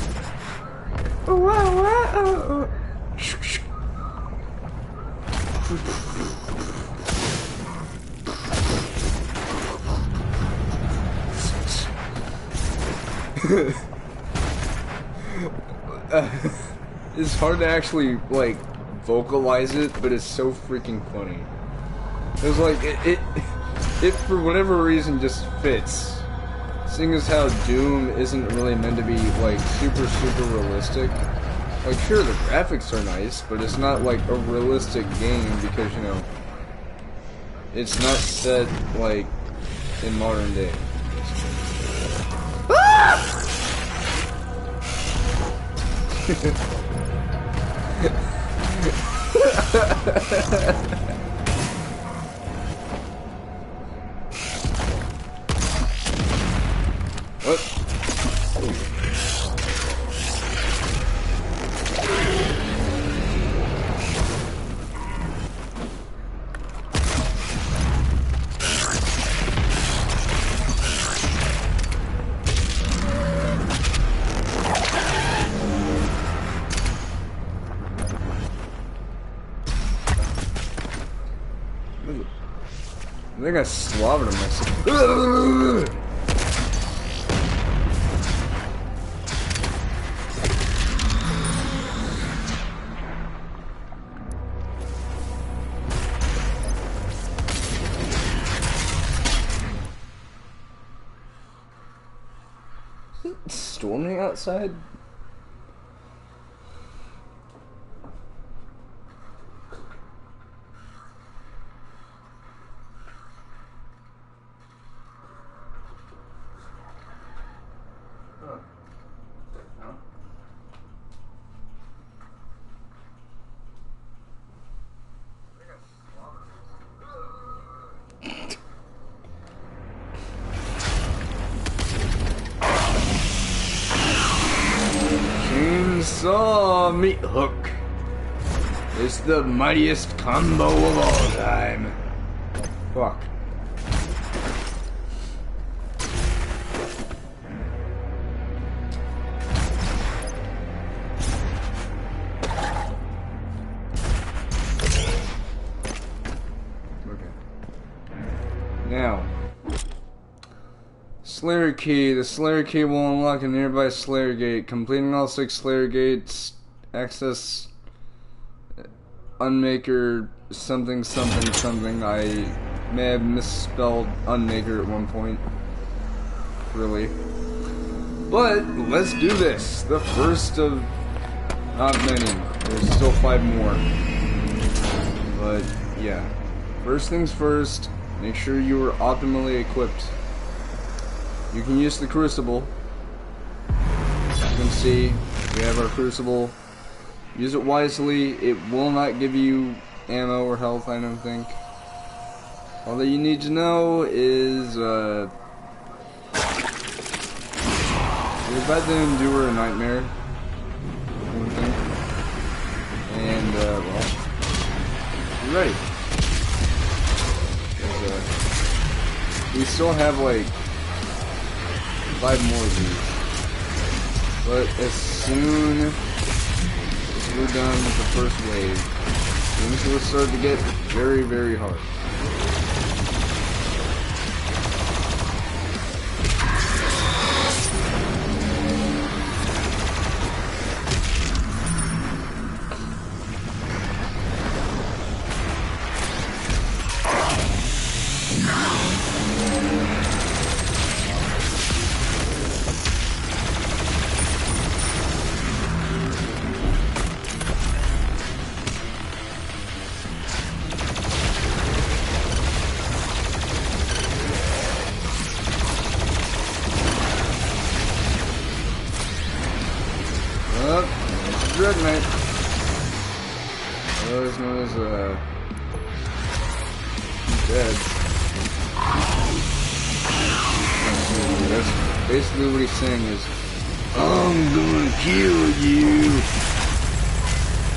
A: it's hard to actually, like, vocalize it, but it's so freaking funny. It's like, it for whatever reason just fits. Seeing as how Doom isn't really meant to be, like, super realistic. Like, sure, the graphics are nice, but it's not, like, a realistic game because, you know, it's not set, like, in modern day. Ah! What? I think I slaughtered myself. Is it storming outside? Chainsaw meat hook. It's the mightiest combo of all time. Fuck. Okay. Now. Slayer key. The Slayer key will unlock a nearby Slayer gate. Completing all 6 Slayer gates. Access Unmakyr something something something. I may have misspelled Unmakyr at one point. Really. But let's do this. The first of not many. There's still 5 more. But yeah. First things first, make sure you are optimally equipped. You can use the crucible. As you can see, we have our crucible. Use it wisely. It will not give you ammo or health, I don't think. All that you need to know is you're about to endure a nightmare. One thing. And well, you're ready. 'Cause, we still have like 5 more of these. But as soon as we're done with the first wave, things will start to get very, very hard. Dread Knight. Otherwise known as dead. That's basically what he's saying is, I'm gonna kill you.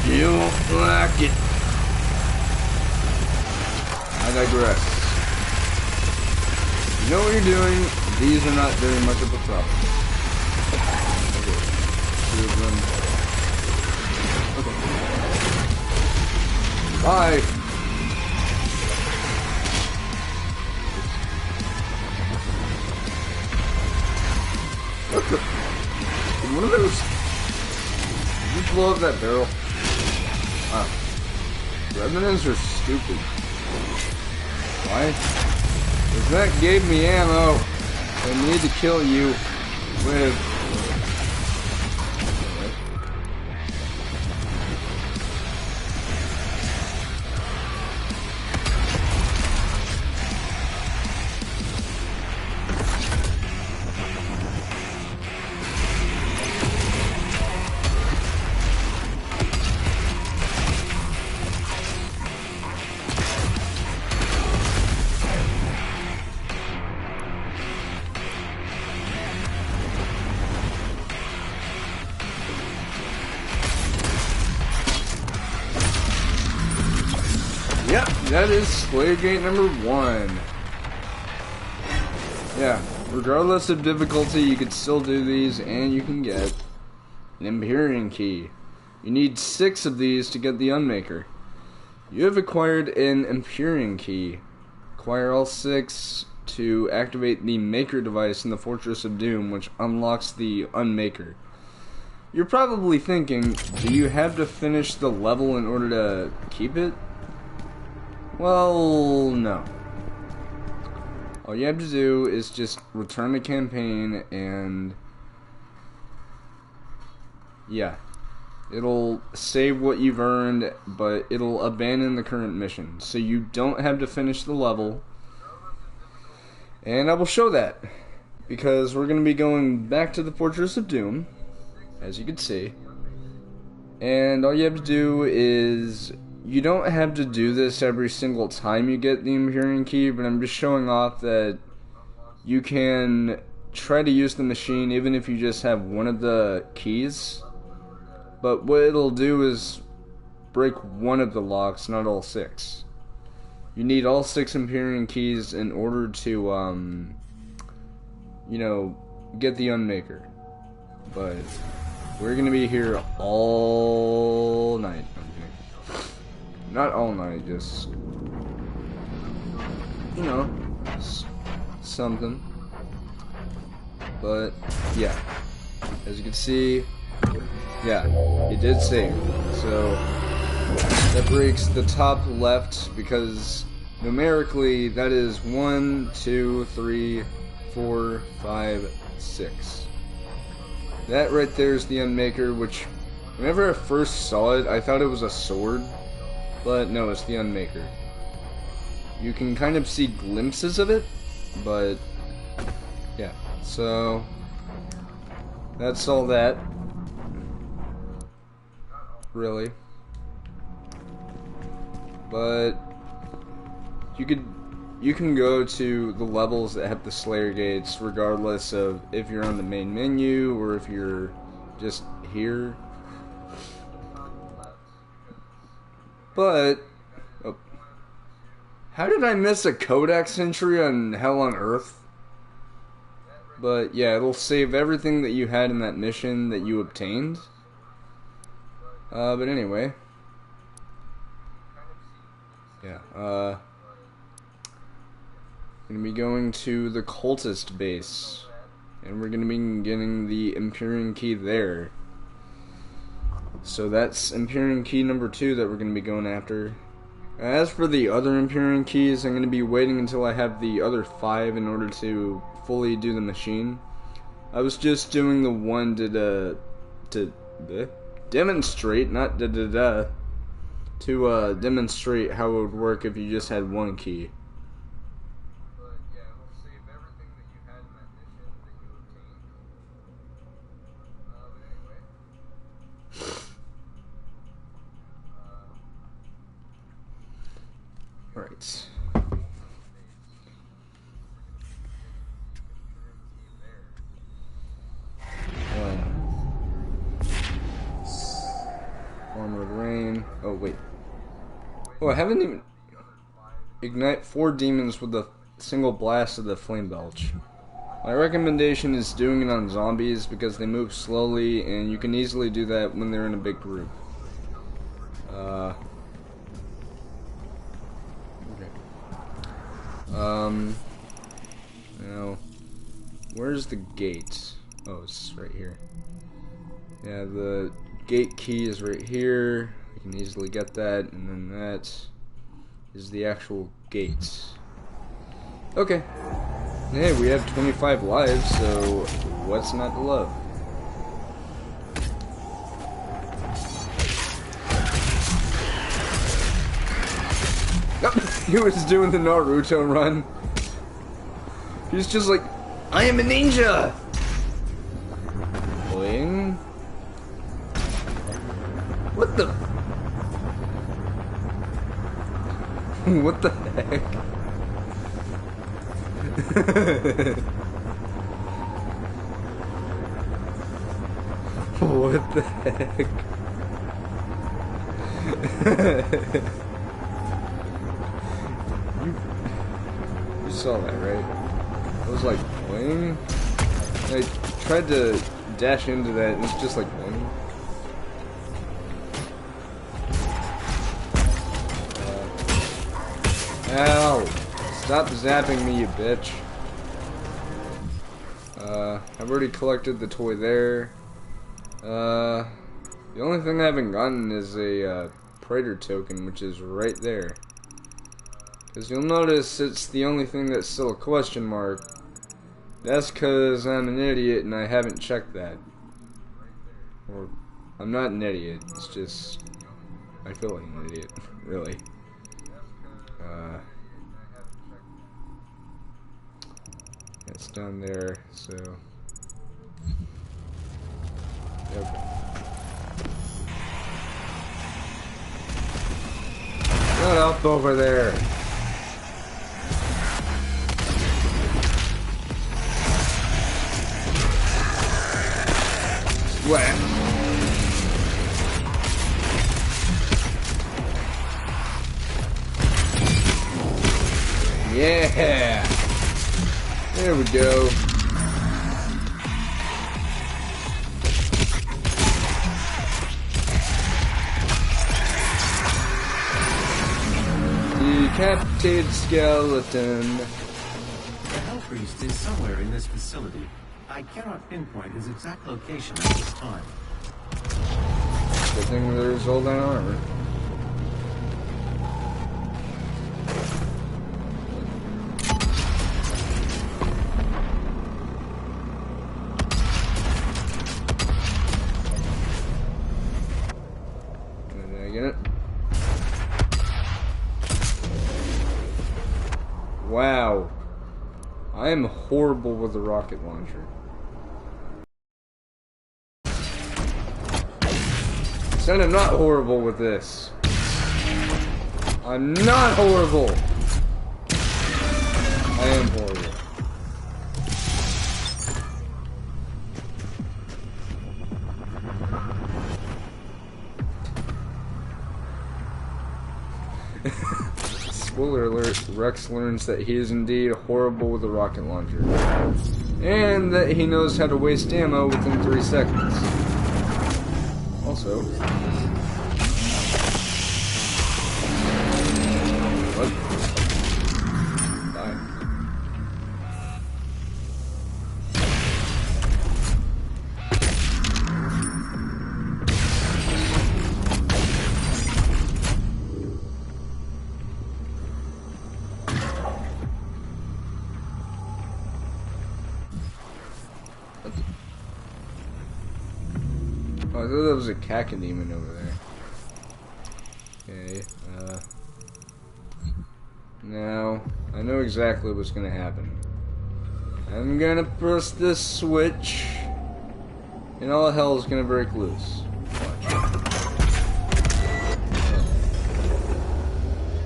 A: You don't like it. I digress. You know what you're doing. These are not very much of a problem. Okay. 2 of them. Bye. What the? One of those. Did you blow up that barrel? Ah. Revenants are stupid. Why? Because that gave me ammo. I need to kill you with. Yep, that is Slayer Gate number 1. Yeah, regardless of difficulty, you can still do these, and you can get an Empyrean Key. You need 6 of these to get the Unmakyr. You have acquired an Empyrean Key. Acquire all 6 to activate the Maker device in the Fortress of Doom, which unlocks the Unmakyr. You're probably thinking, do you have to finish the level in order to keep it? Well, no. All you have to do is just return the campaign and... yeah. It'll save what you've earned, but it'll abandon the current mission. So you don't have to finish the level. And I will show that. Because we're going to be going back to the Fortress of Doom, as you can see. And all you have to do is... you don't have to do this every single time you get the Empyrean Key, but I'm just showing off that you can try to use the machine even if you just have one of the keys. But what it'll do is break one of the locks, not all 6. You need all 6 Empyrean Keys in order to, you know, get the Unmakyr. But we're gonna be here all night. Not all night, just, you know, something. But, yeah. As you can see, yeah, it did save. So, that breaks the top left because numerically that is 1, 2, 3, 4, 5, 6. That right there is the Unmakyr, which, whenever I first saw it, I thought it was a sword. But no, it's the Unmakyr. You can kind of see glimpses of it, but yeah. So that's all that. Really. But you can go to the levels that have the Slayer Gates regardless of if you're on the main menu or if you're just here. But, oh, how did I miss a Codex entry on Hell on Earth? But yeah, it'll save everything that you had in that mission that you obtained. But anyway. Yeah, gonna be going to the cultist base. And we're gonna be getting the Empyrean Key there. So that's Empyrean Key number 2 that we're going to be going after. As for the other Empyrean Keys, I'm going to be waiting until I have the other 5 in order to fully do the machine. I was just doing the one to demonstrate, not to demonstrate how it would work if you just had one key. Right. Armored Rain. Oh, wait. Oh, I haven't even... Ignite 4 demons with a single blast of the Flame Belch. My recommendation is doing it on zombies because they move slowly and you can easily do that when they're in a big group. Now, where's the gate? Oh, it's right here. Yeah, the gate key is right here. You can easily get that, and then that is the actual gate. Okay. Hey, we have 25 lives, so what's not to love? He was doing the Naruto run. He's just like, I am a ninja! Boing. What the? What the heck? What the heck? You saw that, right? It was like boing. I tried to dash into that and it's just like boing. Ow! Stop zapping me, you bitch. I've already collected the toy there. The only thing I haven't gotten is a Praetor token, which is right there. Because you'll notice it's the only thing that's still a question mark. That's because I'm an idiot and I haven't checked that. Or, I'm not an idiot, it's just, I feel like an idiot, really. It's down there, so... Okay. Shut up over there! What? Yeah! There we go. Decapitated skeleton.
C: The Hell Priest is somewhere in this facility. I cannot pinpoint his exact location at this time.
A: Good thing there's all that armor. Did I get it? Wow. I am horrible with the rocket launcher. Said I'm not horrible with this. I'm not horrible. I am horrible. Spoiler alert, Rex learns that he is indeed horrible with a rocket launcher. And that he knows how to waste ammo within 3 seconds. Also... What? Die. Oh, I thought that was a cacodemon over there. Okay, now, I know exactly what's gonna happen. I'm gonna press this switch, and all hell's gonna break loose. Watch.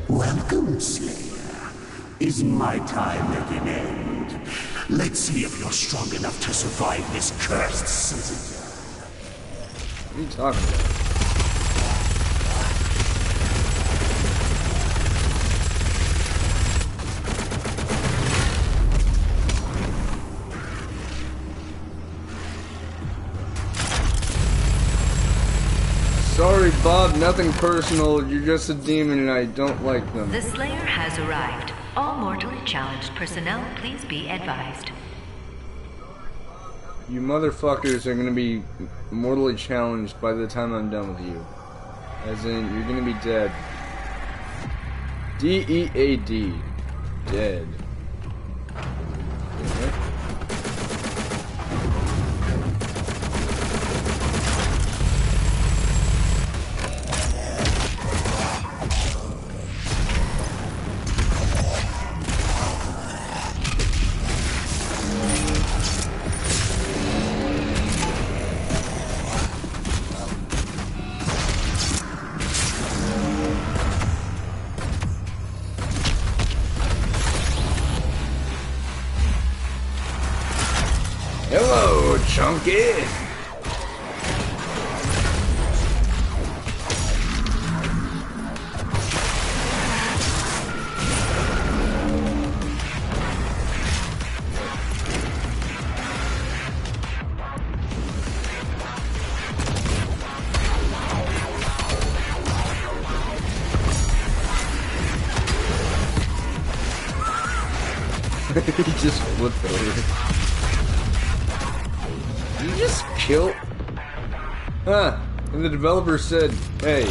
D: Welcome, Slayer. Is my time at an end? Let's see if you're strong enough to survive this cursed season.
A: What are you talking about? Sorry, Bob, nothing personal. You're just a demon and I don't like them.
E: The Slayer has arrived. All mortally challenged personnel, please be advised.
A: You motherfuckers are gonna be mortally challenged by the time I'm done with you. As in, you're gonna be dead. D-E-A-D. Dead. Okay. Hello, Chunky! He just flipped over. You just kill... Huh. And the developer said, hey,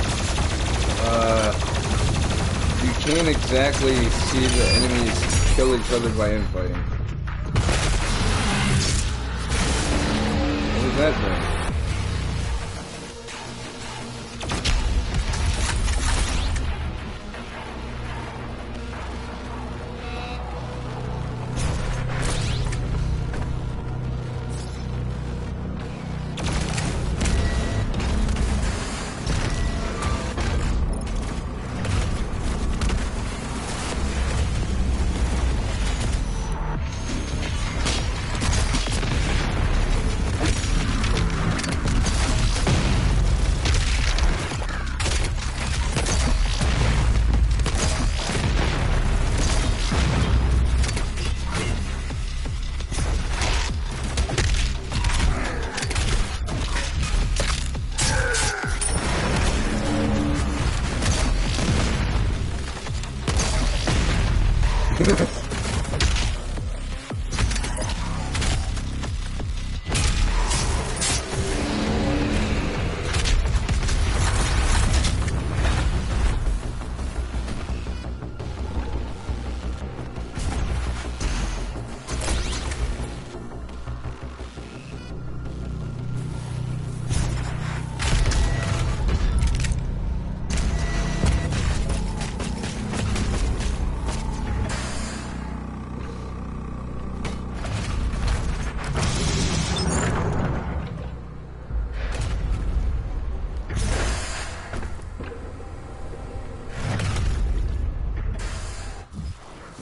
A: you can't exactly see the enemies kill each other by infighting. What was that then?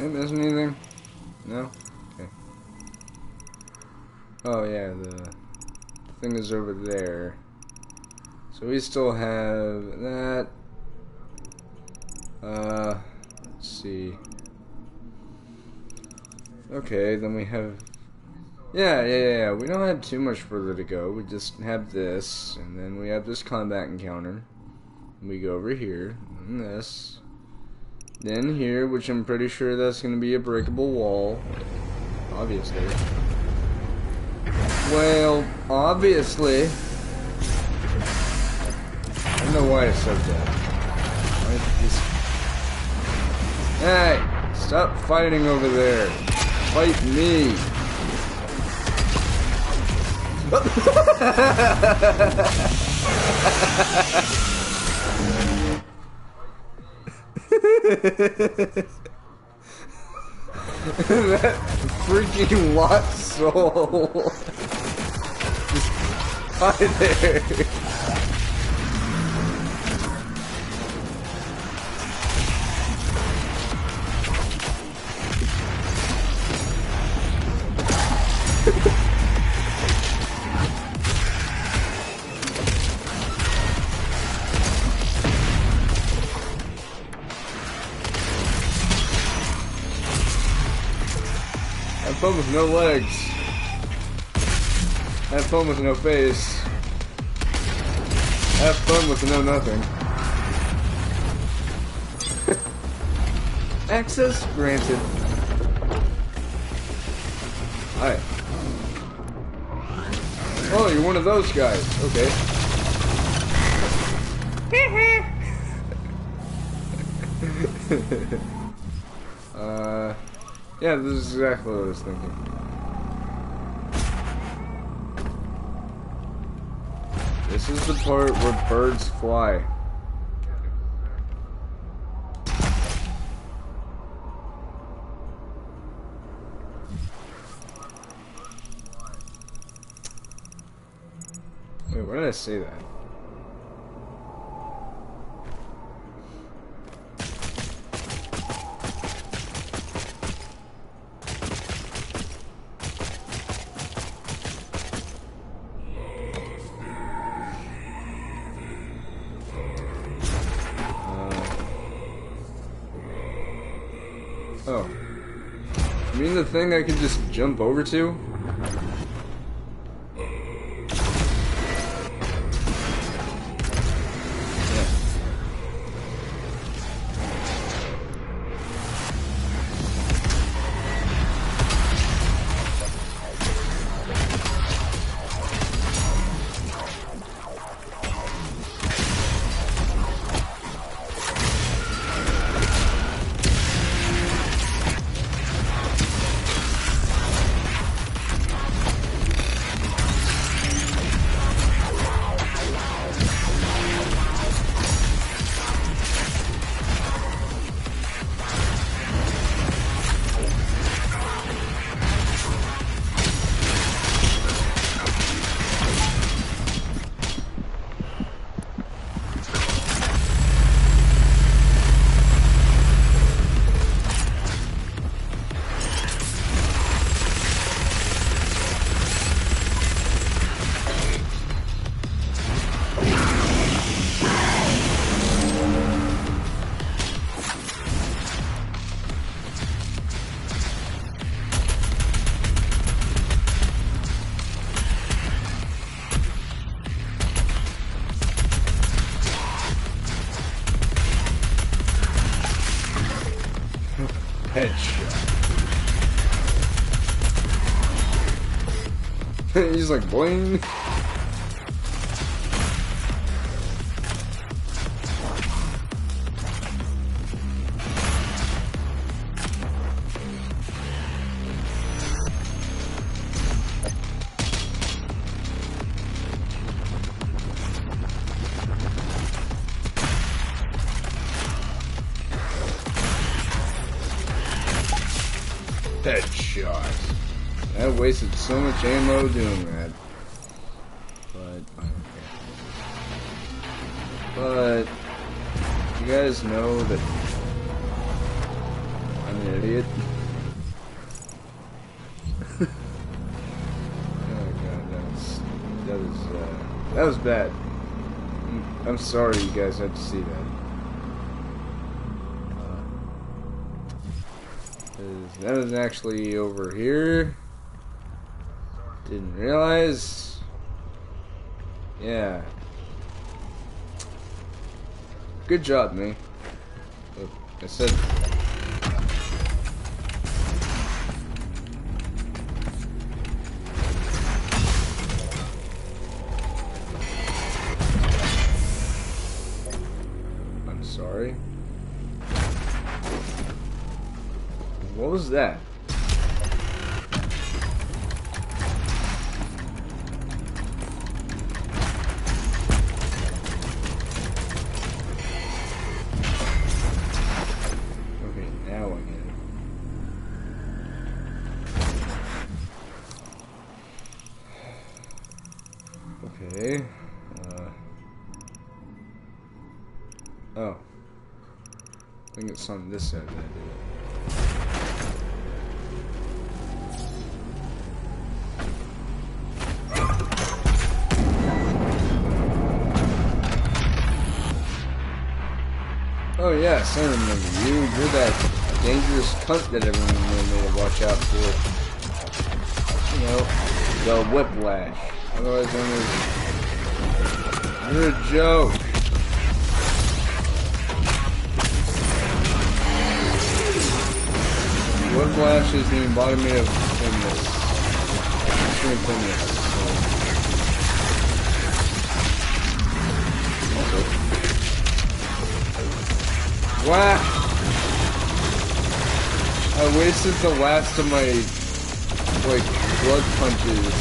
A: Am I missing anything? No? Okay. Oh yeah, the thing is over there. So we still have that. Let's see. Okay, then we have... Yeah. We don't have too much further to go. We just have this, and then we have this combat encounter. We go over here, and this. Then here, which I'm pretty sure that's going to be a breakable wall. Obviously. Well, obviously. I don't know why I said that. Hey! Stop fighting over there. Fight me. That freaking lost soul. Just hi there. Have fun with no legs. Have fun with no face. Have fun with no nothing. Access granted. Hi. Oh, you're one of those guys. Okay. Yeah, this is exactly what I was thinking. This is the part where birds fly. Wait, where did I say that? Oh. You mean the thing I can just jump over to? Headshot. He's like, boing. Headshot. That wasted so much ammo doing that. But I don't care. But you guys know that I'm an idiot. Oh god, that was bad. I'm sorry you guys had to see that. That was actually over here. Didn't realize. Yeah. Good job, me. Look, I said. I'm sorry. What was that? Okay, now I get it. Okay. Oh. I think it's on this side that I did it. Oh yes, I remember you. You're that dangerous cunt that everyone wanted me to watch out for. You know, the Whiplash. Otherwise known as... You're a joke. Whiplash is the embodiment of thinness. Extreme thinness. Also... Wow! I wasted the last of my, like, blood punches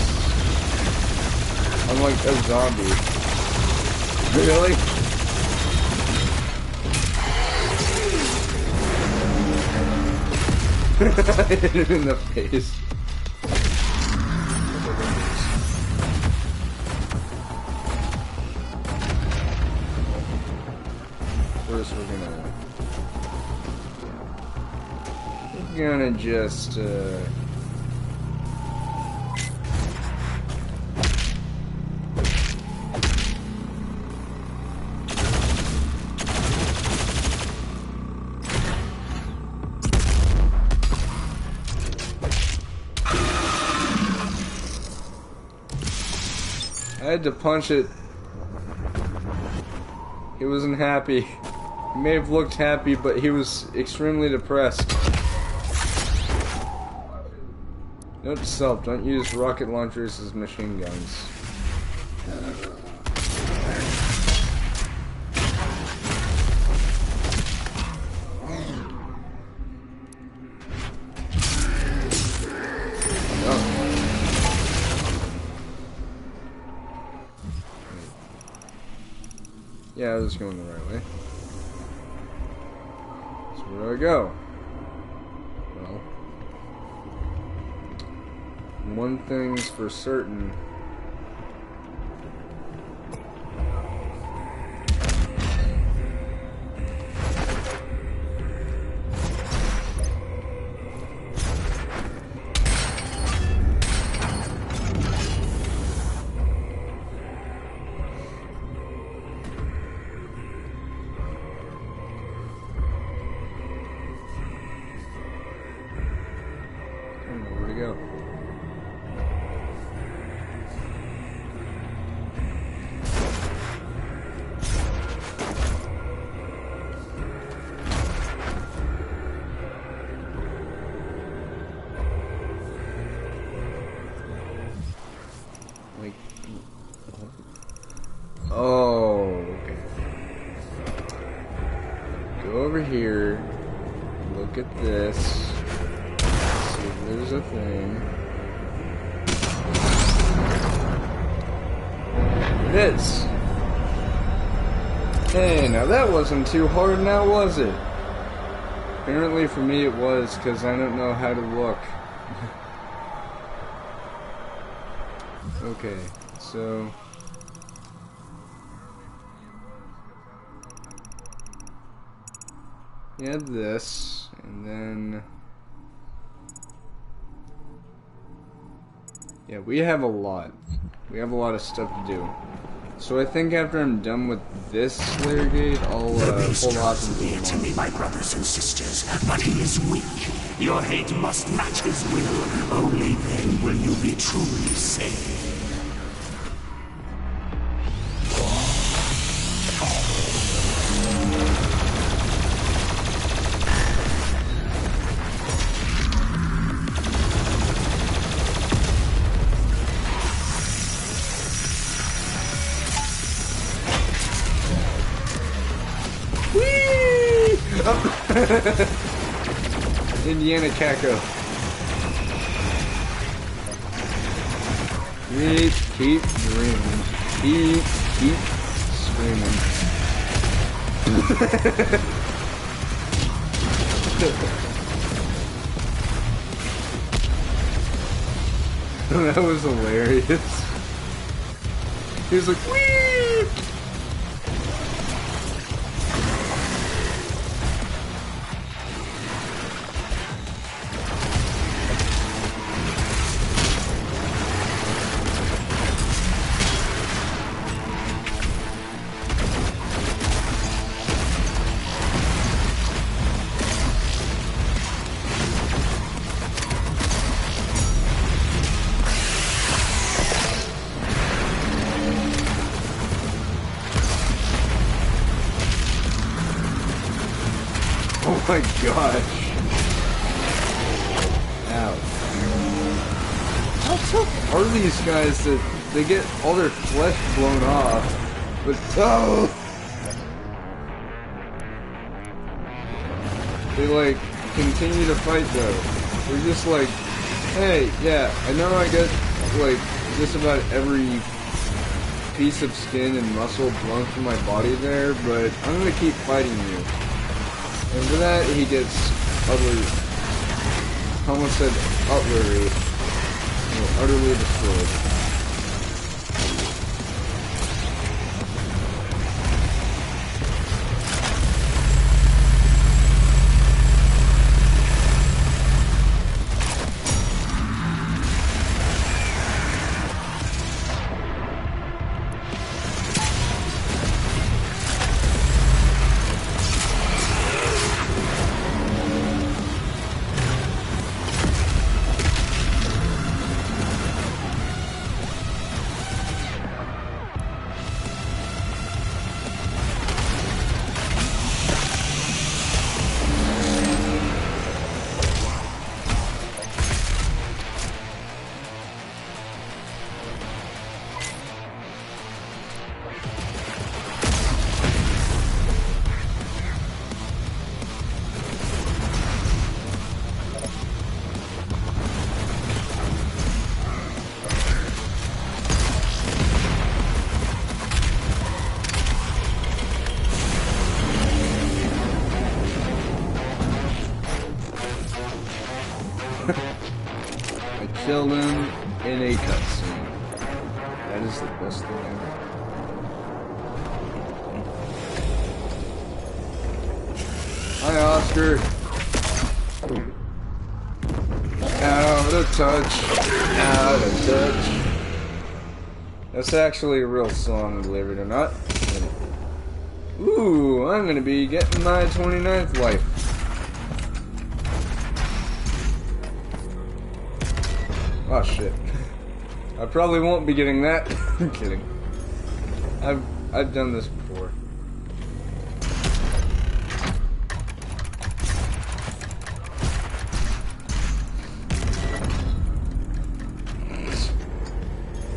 A: on, like, a zombie. Really? I hit him in the face. First we're gonna just I had to punch it. He wasn't happy. He may have looked happy, but he was extrememely depressed. Note to self, don't use rocket launchers as machine guns. Yeah, I was going the right way. So where do I go? Well, one thing's for certain. over here. Look at this. See if there's a thing. It is. Hey, now that wasn't too hard now, was it? Apparently for me it was, because I don't know how to look. Okay, so... you have this, and then... yeah, we have a lot. We have a lot of stuff to do. So I think after I'm done with this Slayer Gate, I'll pull off and do
D: to me, my brothers and sisters, but he is weak. Your hate must match his will. Only then will you be truly saved.
A: Indiana Caco. Keep dreaming. Keep screaming. That was hilarious. He was like, wee! Oh my gosh. Ow. How tough are these guys that they get all their flesh blown off? But oh! They like continue to fight though. They're just like, hey, yeah, I know I get like just about every piece of skin and muscle blown from my body there, but I'm gonna keep fighting you. And for that, he gets utterly, I almost said utterly destroyed. I killed him in a cutscene. That is the best thing ever. Hi, Oscar. Out of touch. Out of touch. That's actually a real song, believe it or not. Ooh, I'm gonna be getting my 29th life. Oh shit. I probably won't be getting that. I'm kidding. I've done this before.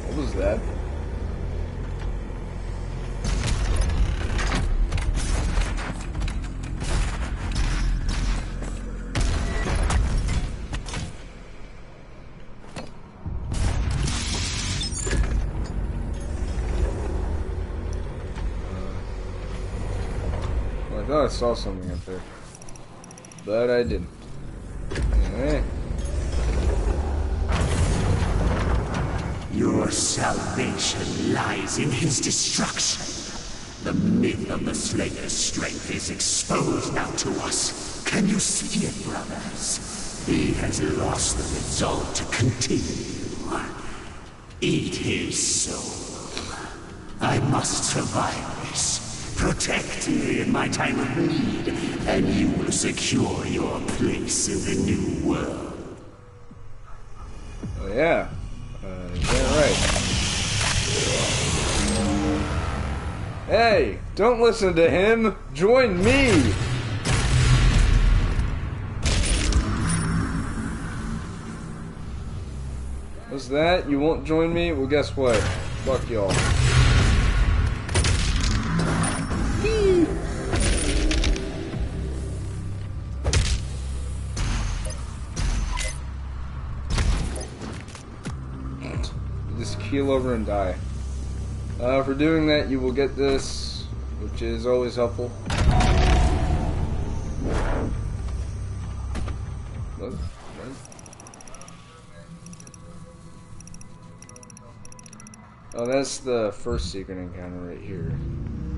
A: What was that? thought I saw something up there, but I didn't. Anyway.
D: Your salvation lies in his destruction. The myth of the Slayer's strength is exposed now to us. Can you see it, brothers? He has lost the resolve to continue. Eat his soul. I must survive this. Protect me in my time of need, and you will secure your place in the new world.
A: Oh yeah. Is that right? Hey, don't listen to him. Join me. What's that? You won't join me? Well, guess what? Fuck y'all. Just keel over and die. For doing that, you will get this, which is always helpful. What? Oh, that's the first secret encounter right here.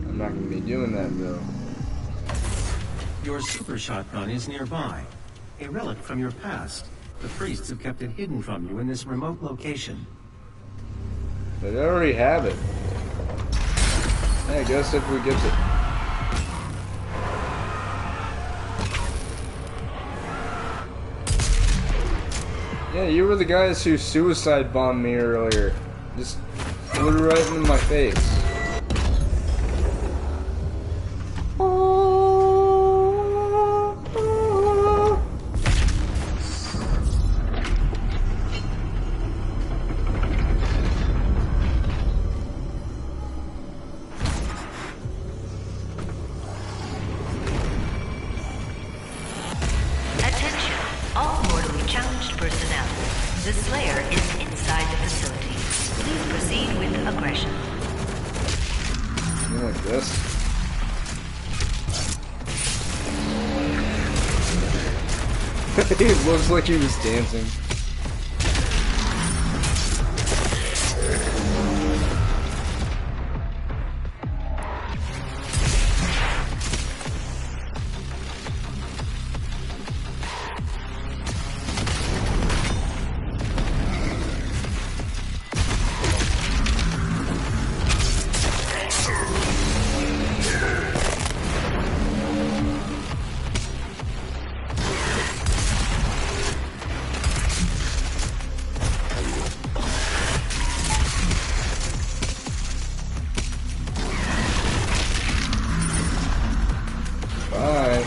A: I'm not going to be doing that, though.
C: Your super shotgun is nearby. A relic from your past. The priests have kept it hidden from you in this remote location.
A: But I already have it. I guess if we get it. Yeah, you were the guys who suicide bombed me earlier. Just flew right into my face.
E: Attention, all mortally challenged personnel. The Slayer is inside the facility. Please proceed with aggression.
A: You like this? He looks like he was dancing. Bye.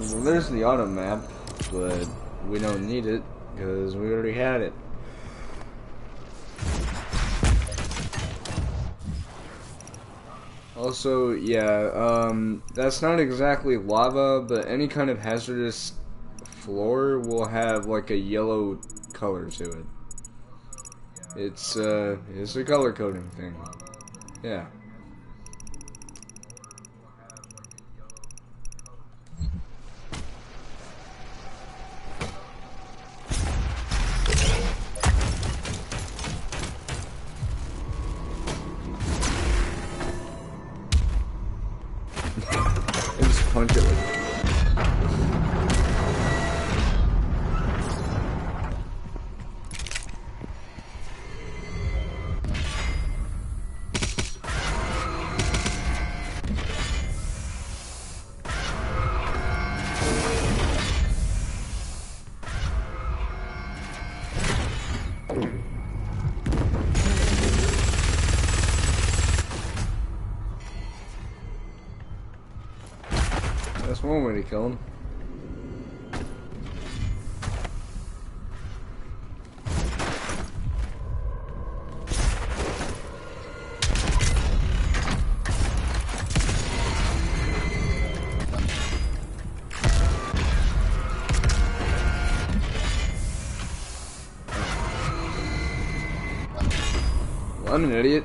A: Well, there's the auto map, but we don't need it because we already had it. Also, yeah, that's not exactly lava, but any kind of hazardous floor will have like a yellow color to it. It's a color coding thing. Yeah. And just punch it like. That's one way to kill him. Well, I'm an idiot.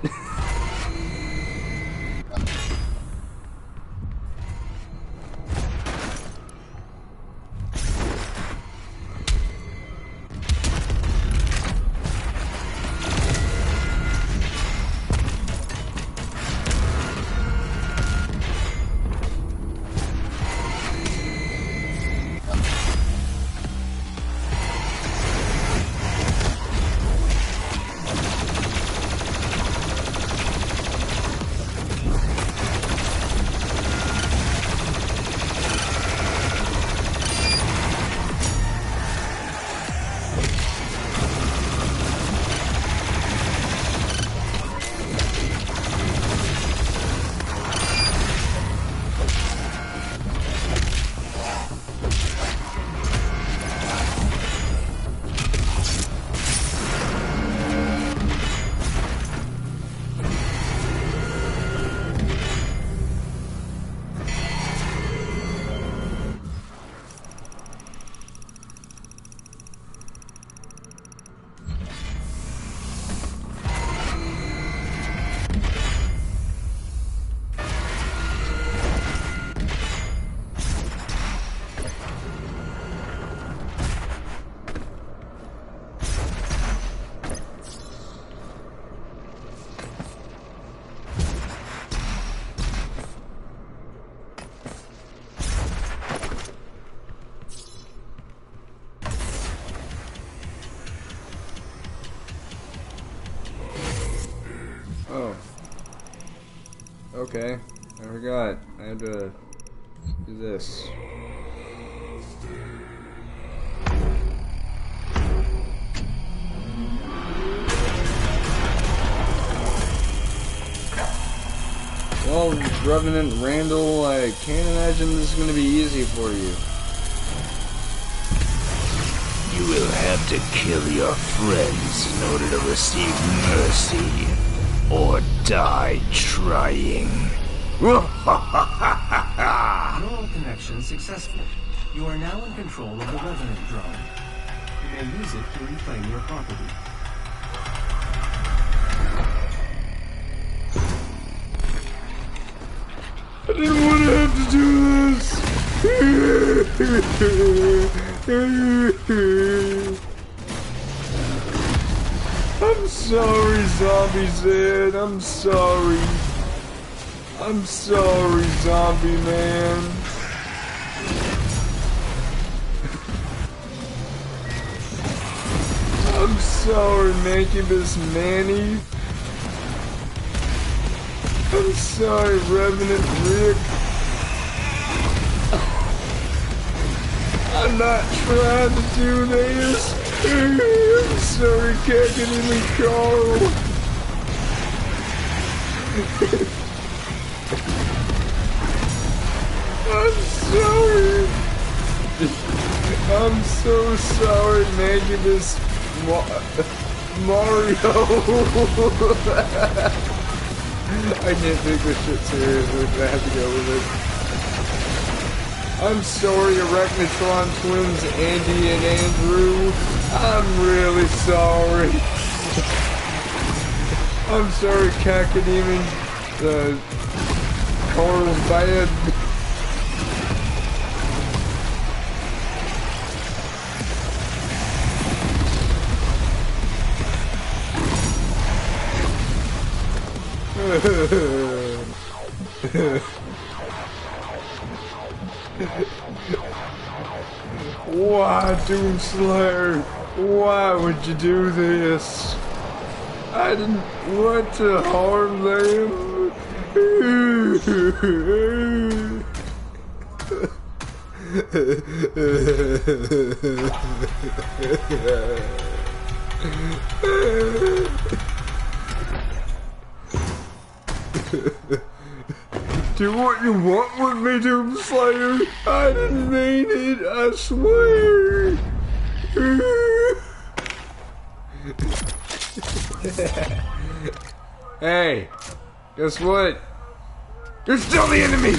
A: Oh. Okay. I forgot. I had to do this. Well, Revenant Randall, I can't imagine this is going to be easy for you.
F: You will have to kill your friends in order to receive mercy, or die trying.
C: Neural connection successful. You are now in control of the Revenant drone. You may use it to reclaim your property.
A: I didn't want to have to do this. I'm sorry, Zombie Zed. I'm sorry. I'm sorry, Zombie Man. I'm sorry, Mancubus Manny. I'm sorry, Revenant Rick. I'm not trying to do this. I'm sorry, Kaganini Carl. I'm sorry. I'm so sorry, Mancubus Mario. I can't take this shit seriously, but I have to go with it. I'm sorry, Arachnotron twins Andy and Andrew. I'm really sorry. I'm sorry, Cacodemon. The color was bad. Why, Doomslayer? Why would you do this? I didn't want to harm them. Do what you want with me, Doomslayer. I didn't mean it, I swear. Hey, guess what? You're still the enemy!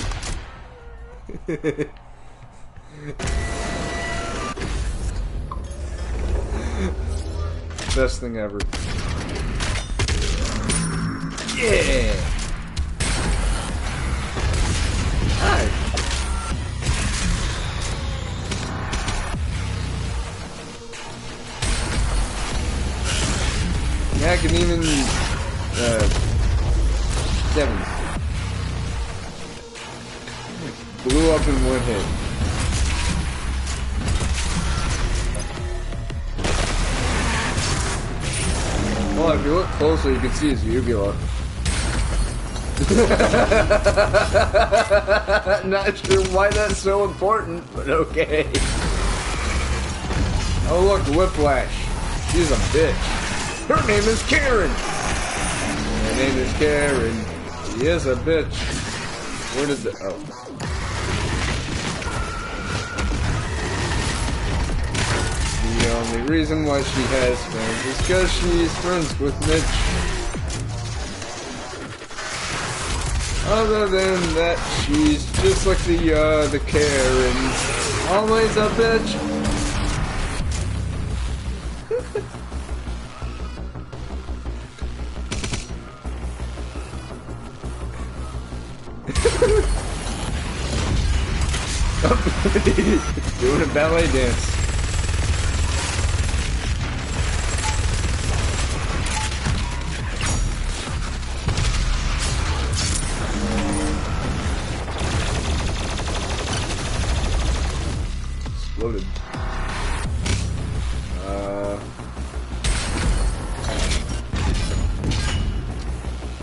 A: Best thing ever. Yeah! Hi! Yeah, I can even 7 blew up in one hit. Well, if you look closer, you can see his uvula. Not sure why that's so important, but okay. Oh look, Whiplash. She's a bitch. Her name is Karen. Her name is Karen. She is a bitch. Where did the... Oh. The only reason why she has friends is because she's friends with Mitch. Other than that, she's just like the Karen. Always a bitch. Doing a ballet dance. Exploded.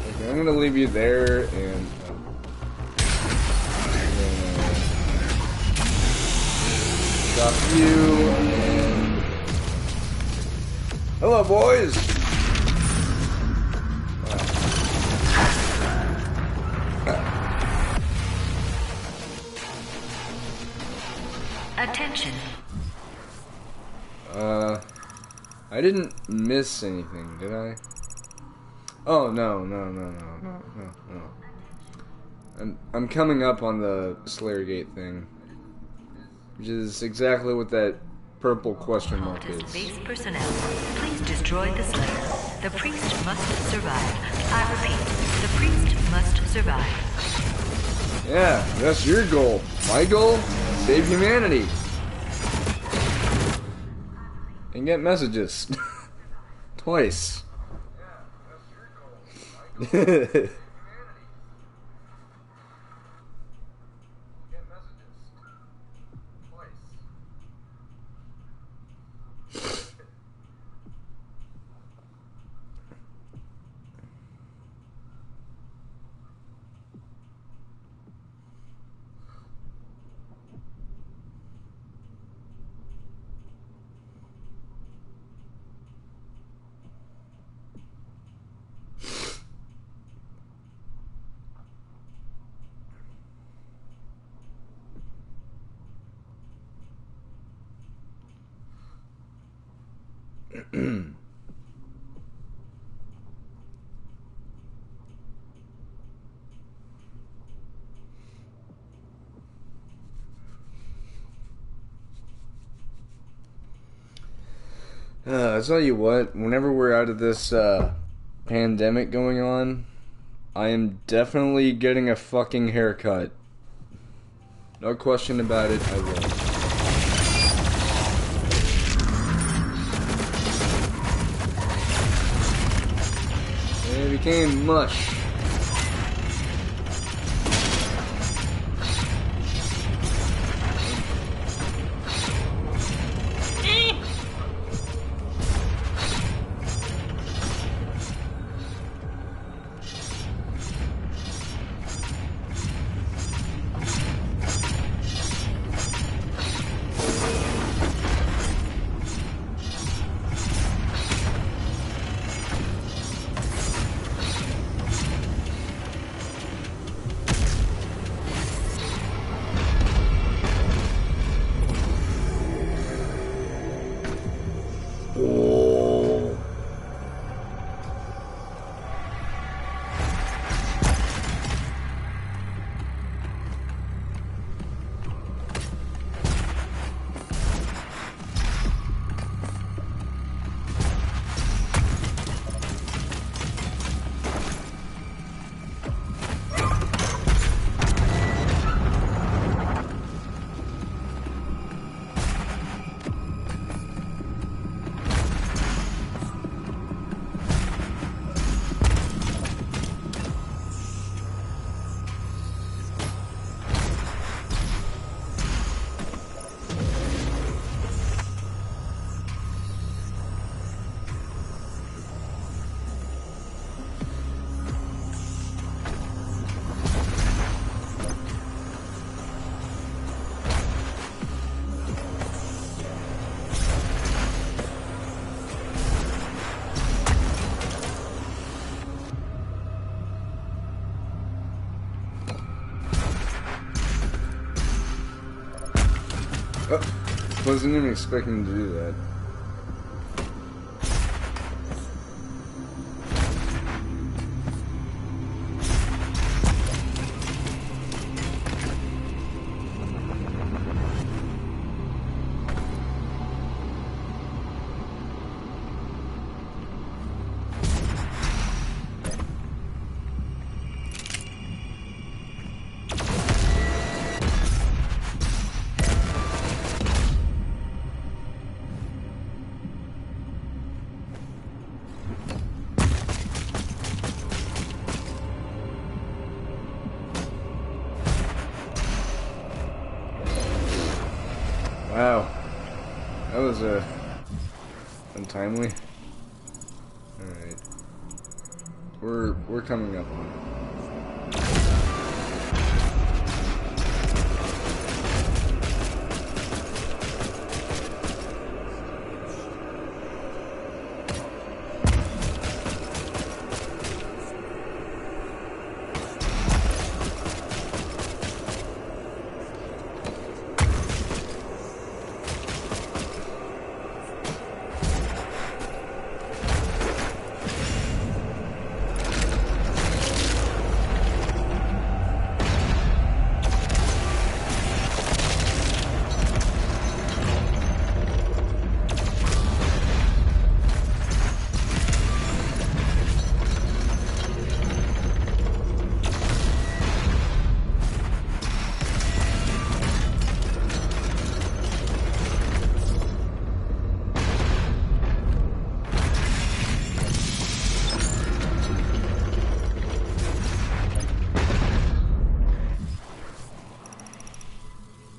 A: Okay, I'm gonna leave you there and stop you and hello, boys.
E: Attention.
A: I didn't miss anything, did I? Oh no. I'm coming up on the Slayer Gate thing, which is exactly what that purple question mark is.
E: Base personnel, please destroy the Slayer. The priest must survive. I repeat, the priest must survive.
A: Yeah, that's your goal. My goal? Save humanity. And get messages. Twice. I tell you what, whenever we're out of this pandemic going on, I am definitely getting a fucking haircut. No question about it, I will. It became mush. Wasn't even expecting to do that. Wow, that was untimely. All right, we're coming up on it.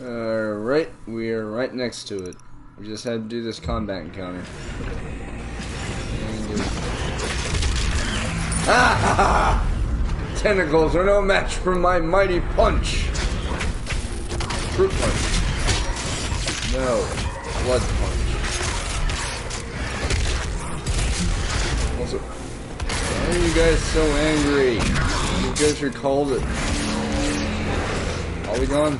A: Alright, we are right next to it. We just had to do this combat encounter. Ah! Tentacles are no match for my mighty punch! Fruit punch. No. Blood punch. Also, why are you guys so angry? You guys are called it. Polygon?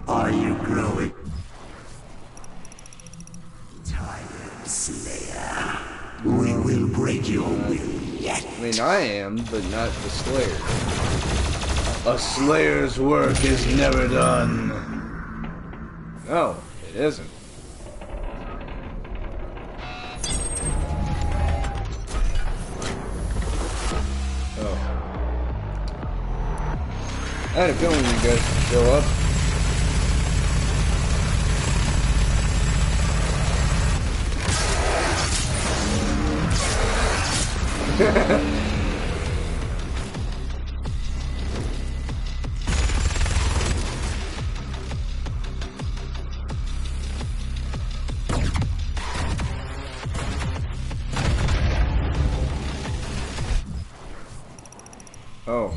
D: Are you growing tired, Slayer? We will break your will yet.
A: I mean, I am, but not the Slayer. A Slayer's work is never done. No, it isn't. Oh. I had a feeling you guys would show up. Oh.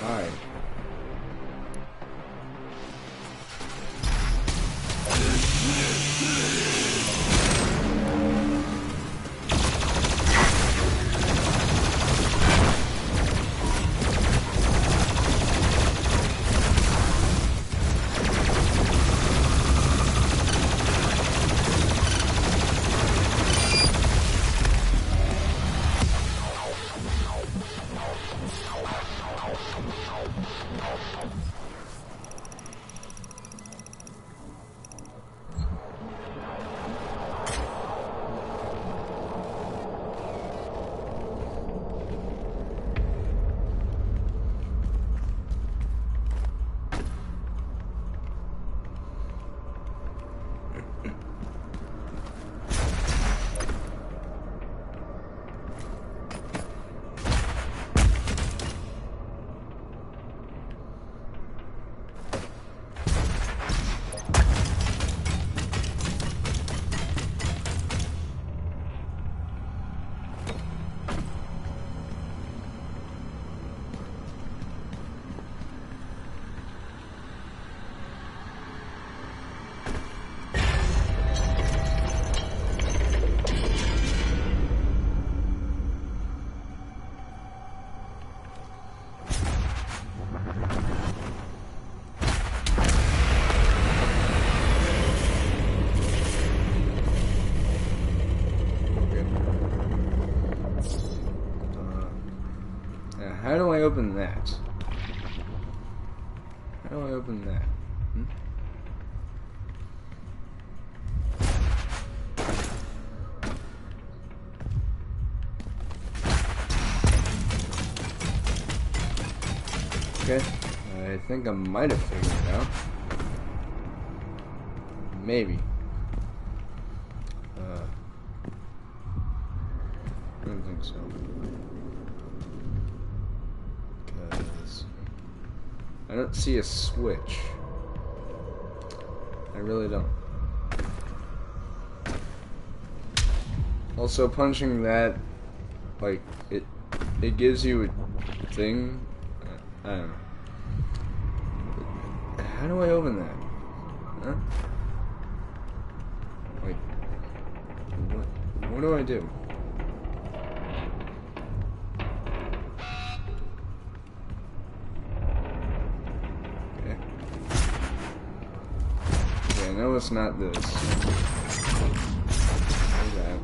A: Hi. How do I open that? How do I open that? Okay, I think I might have figured it out. Maybe. I don't think so. Because I don't see a switch. I really don't. Also, punching that, like, it gives you a thing. I don't know. How do I open that? Huh? Like, what do I do? Okay. Okay, I know it's not this. That.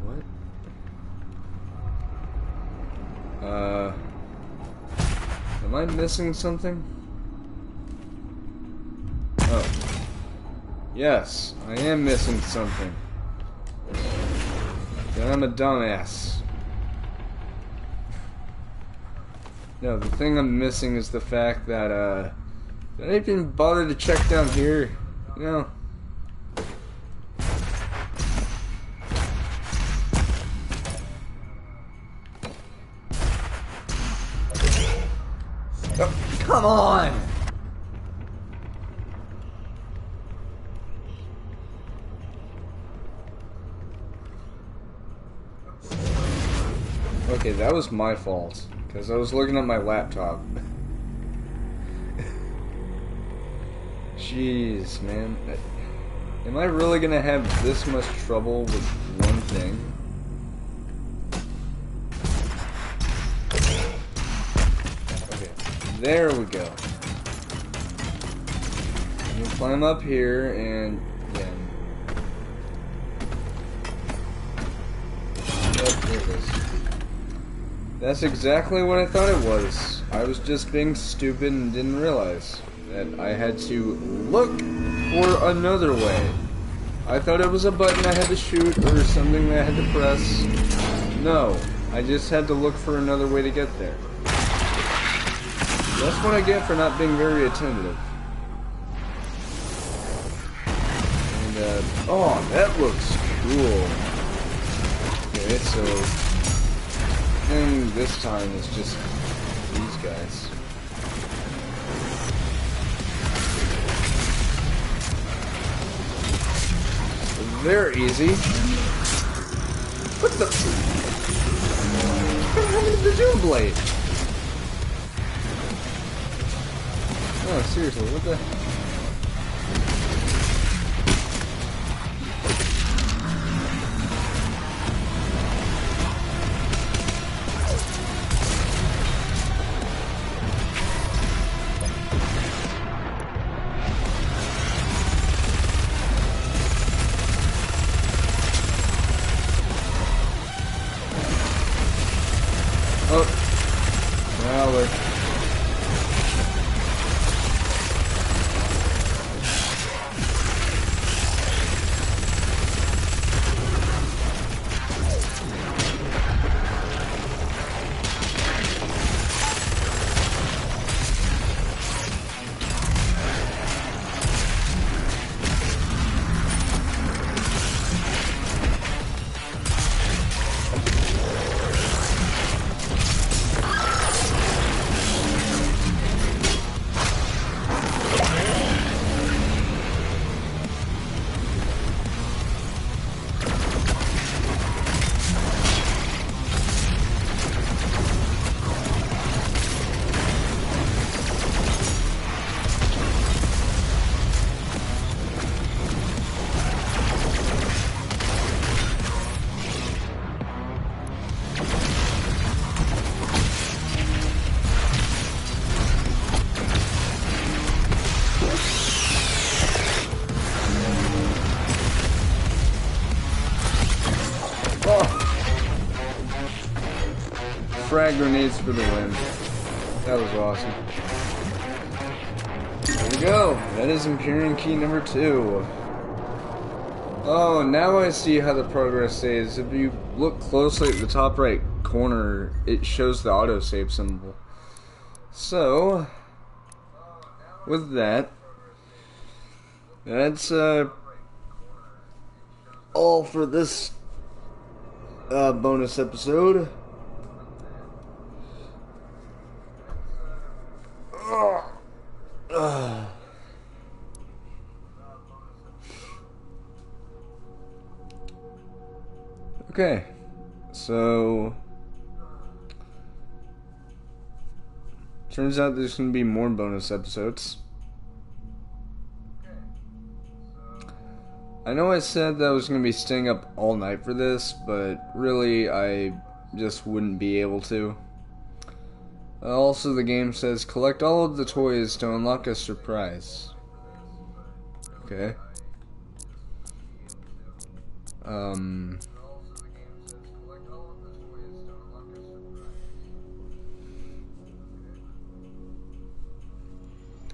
A: What? Am I missing something? Oh. Yes, I am missing something. Then I'm a dumbass. No, the thing I'm missing is the fact that, I didn't even bother to check down here. You know? Oh, come on! Okay, that was my fault, because I was looking at my laptop. Jeez, man. Am I really gonna have this much trouble with one thing? There we go. We'll climb up here and again. Oh, there it is. That's exactly what I thought it was. I was just being stupid and didn't realize that I had to look for another way. I thought it was a button I had to shoot or something that I had to press. No, I just had to look for another way to get there. That's what I get for not being very attentive. And, oh, that looks cool. Okay, so... and this time it's just these guys. They're easy. What the? What happened to the Zoom blade? Oh, seriously, what the? Oh, now we're... Frag grenades for the win. That was awesome. There we go. That is Empyrean key number 2. Oh, now I see how the progress saves. If you look closely at the top right corner, it shows the autosave symbol. So, with that, that's all for this bonus episode. Okay, so turns out there's going to be more bonus episodes. I know I said that I was going to be staying up all night for this, but really I just wouldn't be able to. Also, the game says collect all of the toys to unlock a surprise. Okay.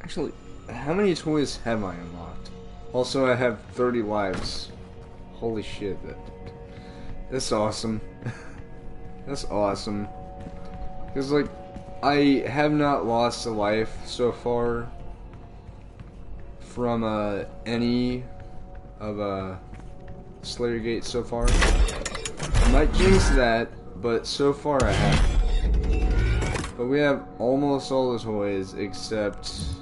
A: Actually, how many toys have I unlocked? Also, I have 30 lives. Holy shit, that's awesome. That's awesome. Because, like, I have not lost a life so far from any of Slayer Gate so far. I might jinx that, but so far I haven't. But we have almost all the toys except...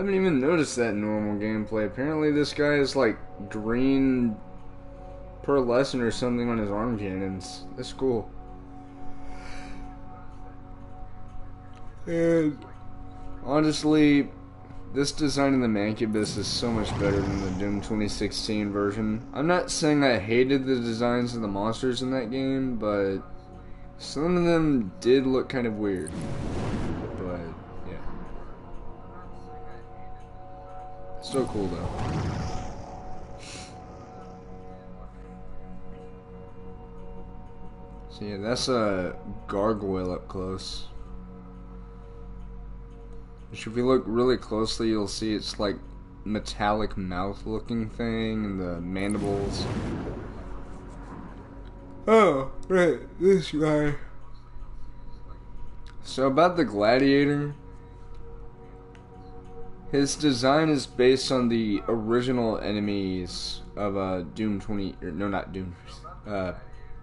A: haven't even noticed that in normal gameplay. Apparently this guy is like green pearlescent or something on his arm cannons. That's cool. And honestly, this design in the Mancubus is so much better than the Doom 2016 version. I'm not saying I hated the designs of the monsters in that game, but some of them did look kind of weird. But, yeah. Still cool, though. So, yeah, that's a gargoyle up close. Which, if you look really closely, you'll see it's like metallic mouth looking thing and the mandibles. Oh, right, this guy. So about the gladiator, his design is based on the original enemies of Doom 20, or no, not Doom,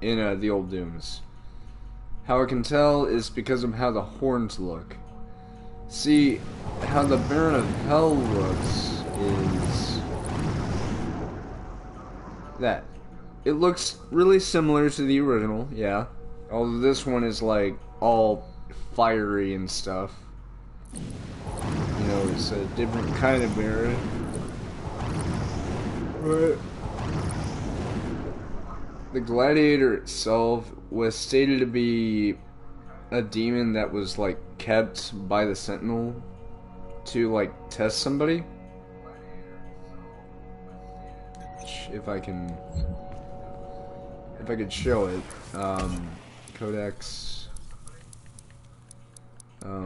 A: in the old Dooms. How I can tell is because of how the horns look. See, how the Baron of Hell looks is that. It looks really similar to the original, yeah. Although this one is like all fiery and stuff. You know, it's a different kind of Baron. But the gladiator itself was stated to be a demon that was like kept by the Sentinel to like test somebody. If I could show it. Codex. No,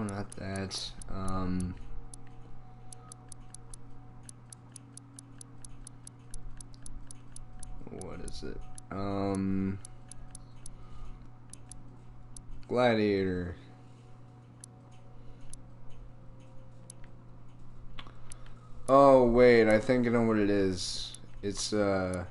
A: not that. What is it? Gladiator. Oh, wait, I think I know what it is. It's, no,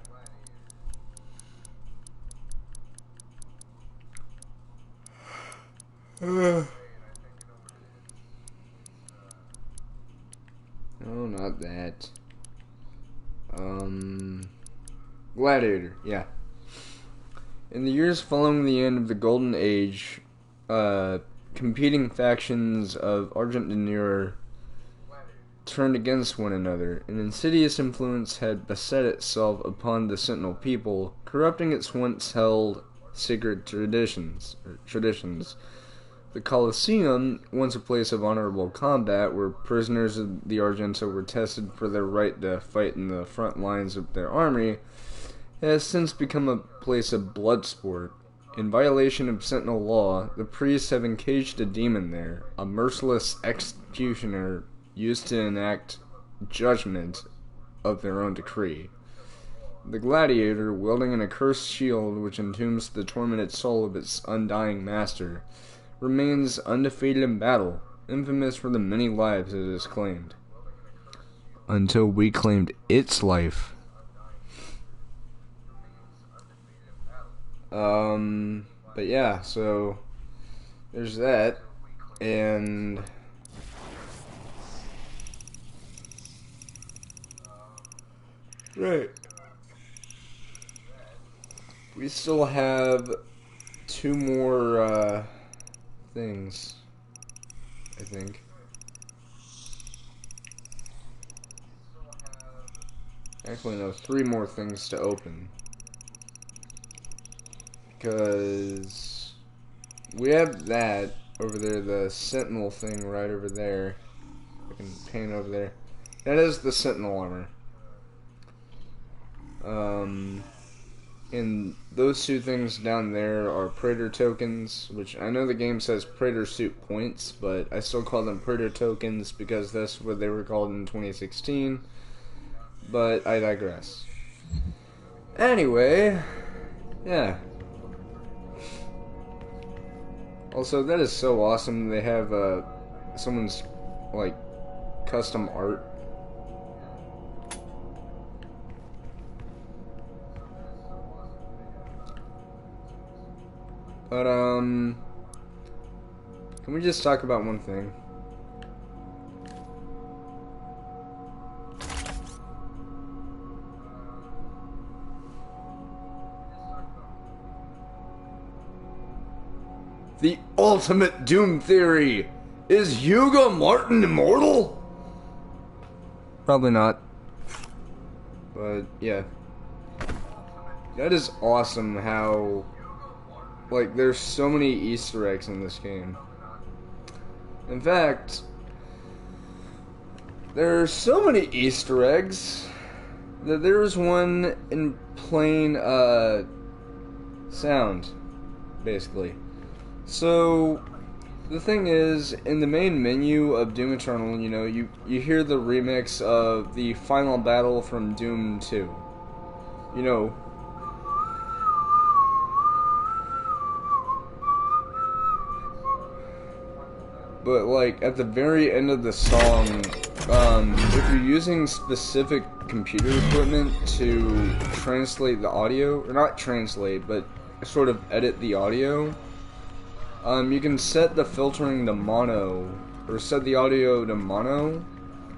A: not that. Gladiator, yeah. In the years following the end of the Golden Age, competing factions of Argent turned against one another. An insidious influence had beset itself upon the Sentinel people, corrupting its once held sacred traditions. The Colosseum, once a place of honorable combat where prisoners of the Argenta were tested for their right to fight in the front lines of their army, has since become a place of blood sport. In violation of Sentinel law, the priests have encaged a demon there, a merciless executioner used to enact judgment of their own decree. The gladiator, wielding an accursed shield which entombs the tormented soul of its undying master, remains undefeated in battle, infamous for the many lives it has claimed. Until we claimed its life. But yeah, so there's that, and right. We still have two more things, I think. Actually, no, three more things to open. Because we have that over there, the Sentinel thing right over there. I can pan over there. That is the Sentinel armor. And those two things down there are Praetor tokens, which I know the game says Praetor suit points, but I still call them Praetor tokens because that's what they were called in 2016. But I digress. Anyway, yeah. Also, that is so awesome. They have someone's like custom art. But, can we just talk about one thing? The ultimate Doom theory! Is Hugo Martin immortal? Probably not. But, yeah. That is awesome how, like, there's so many Easter eggs in this game. In fact, there are so many Easter eggs that there's one in plain, sound, basically. So, the thing is, in the main menu of Doom Eternal, you know, you hear the remix of the final battle from Doom 2. You know, but, like, at the very end of the song, if you're using specific computer equipment to translate the audio, or not translate, but sort of edit the audio, you can set the filtering to mono, or set the audio to mono,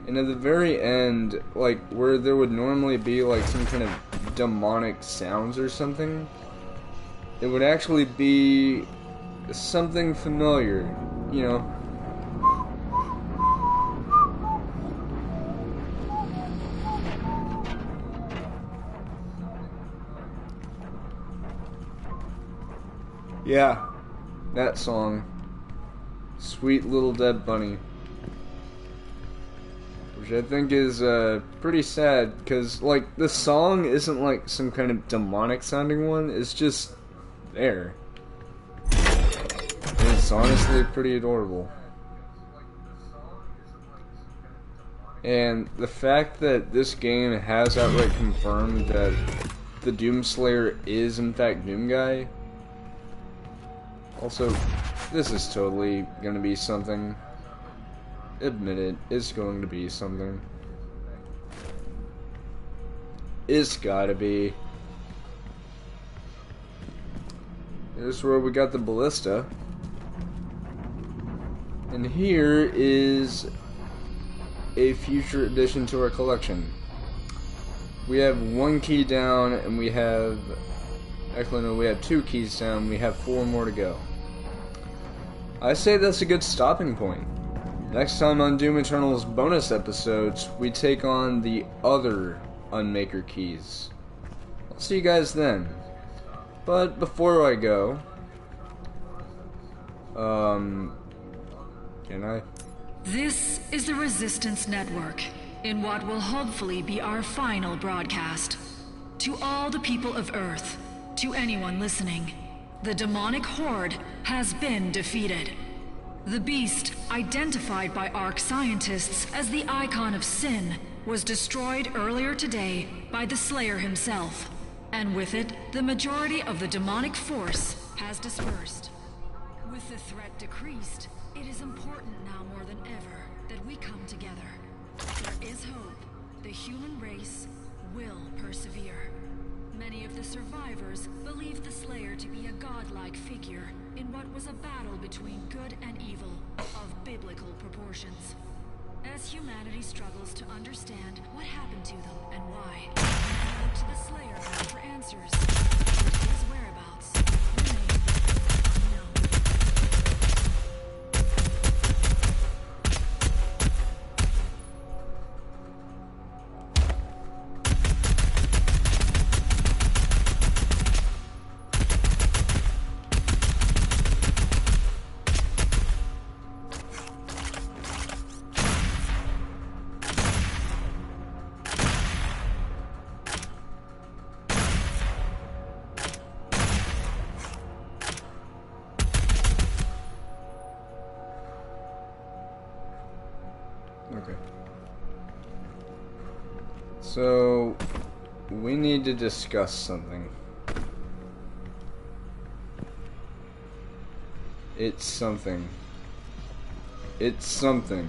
A: and at the very end, like, where there would normally be, like, some kind of demonic sounds or something, it would actually be something familiar, you know. Yeah, that song. Sweet Little Dead Bunny. Which I think is pretty sad, because, like, the song isn't like some kind of demonic sounding one, it's just there. And it's honestly pretty adorable. And the fact that this game has outright confirmed that the Doomslayer is in fact Doomguy. Also, this is totally gonna be something. Admit it, it's going to be something. It's gotta be. Here's where we got the ballista. And here is a future addition to our collection. We have one key down, and we have... Actually, no, we have 2 keys down, we have 4 more to go. I say that's a good stopping point. Next time on Doom Eternal's bonus episodes, we take on the other Unmakyr keys. I'll see you guys then. But before I go... Can I?
G: This is the Resistance Network, in what will hopefully be our final broadcast. To all the people of Earth, to anyone listening, the demonic horde has been defeated. The beast, identified by ARC scientists as the icon of sin, was destroyed earlier today by the Slayer himself. And with it, the majority of the demonic force has dispersed. With the threat decreased, it is important now more than ever that we come together. There is hope. The human race will persevere. Many of the survivors believe the Slayer to be a godlike figure in what was a battle between good and evil of biblical proportions. As humanity struggles to understand what happened to them and why, they look to the Slayer for answers. But his whereabouts remain unknown.
A: Okay. So, we need to discuss something. It's something. It's something.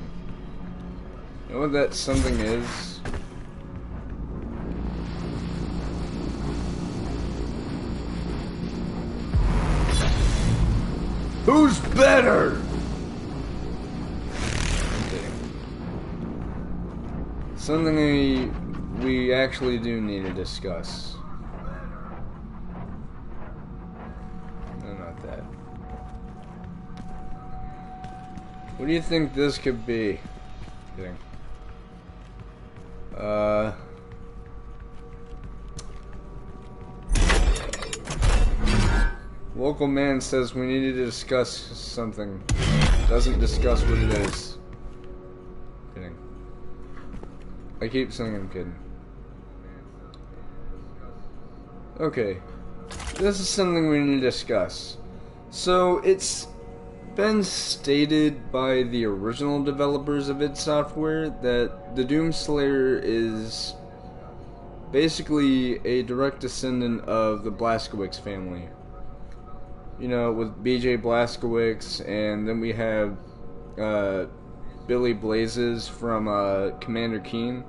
A: You know what that something is? Who's better? Something we actually do need to discuss. No, not that. What do you think this could be? Kidding. Local man says we need to discuss something. Doesn't discuss what it is. Kidding. I keep saying I'm kidding. Okay. This is something we need to discuss. So, it's been stated by the original developers of id Software that the Doomslayer is basically a direct descendant of the Blazkowicz family. You know, with BJ Blazkowicz, and then we have Billy Blazes from Commander Keen,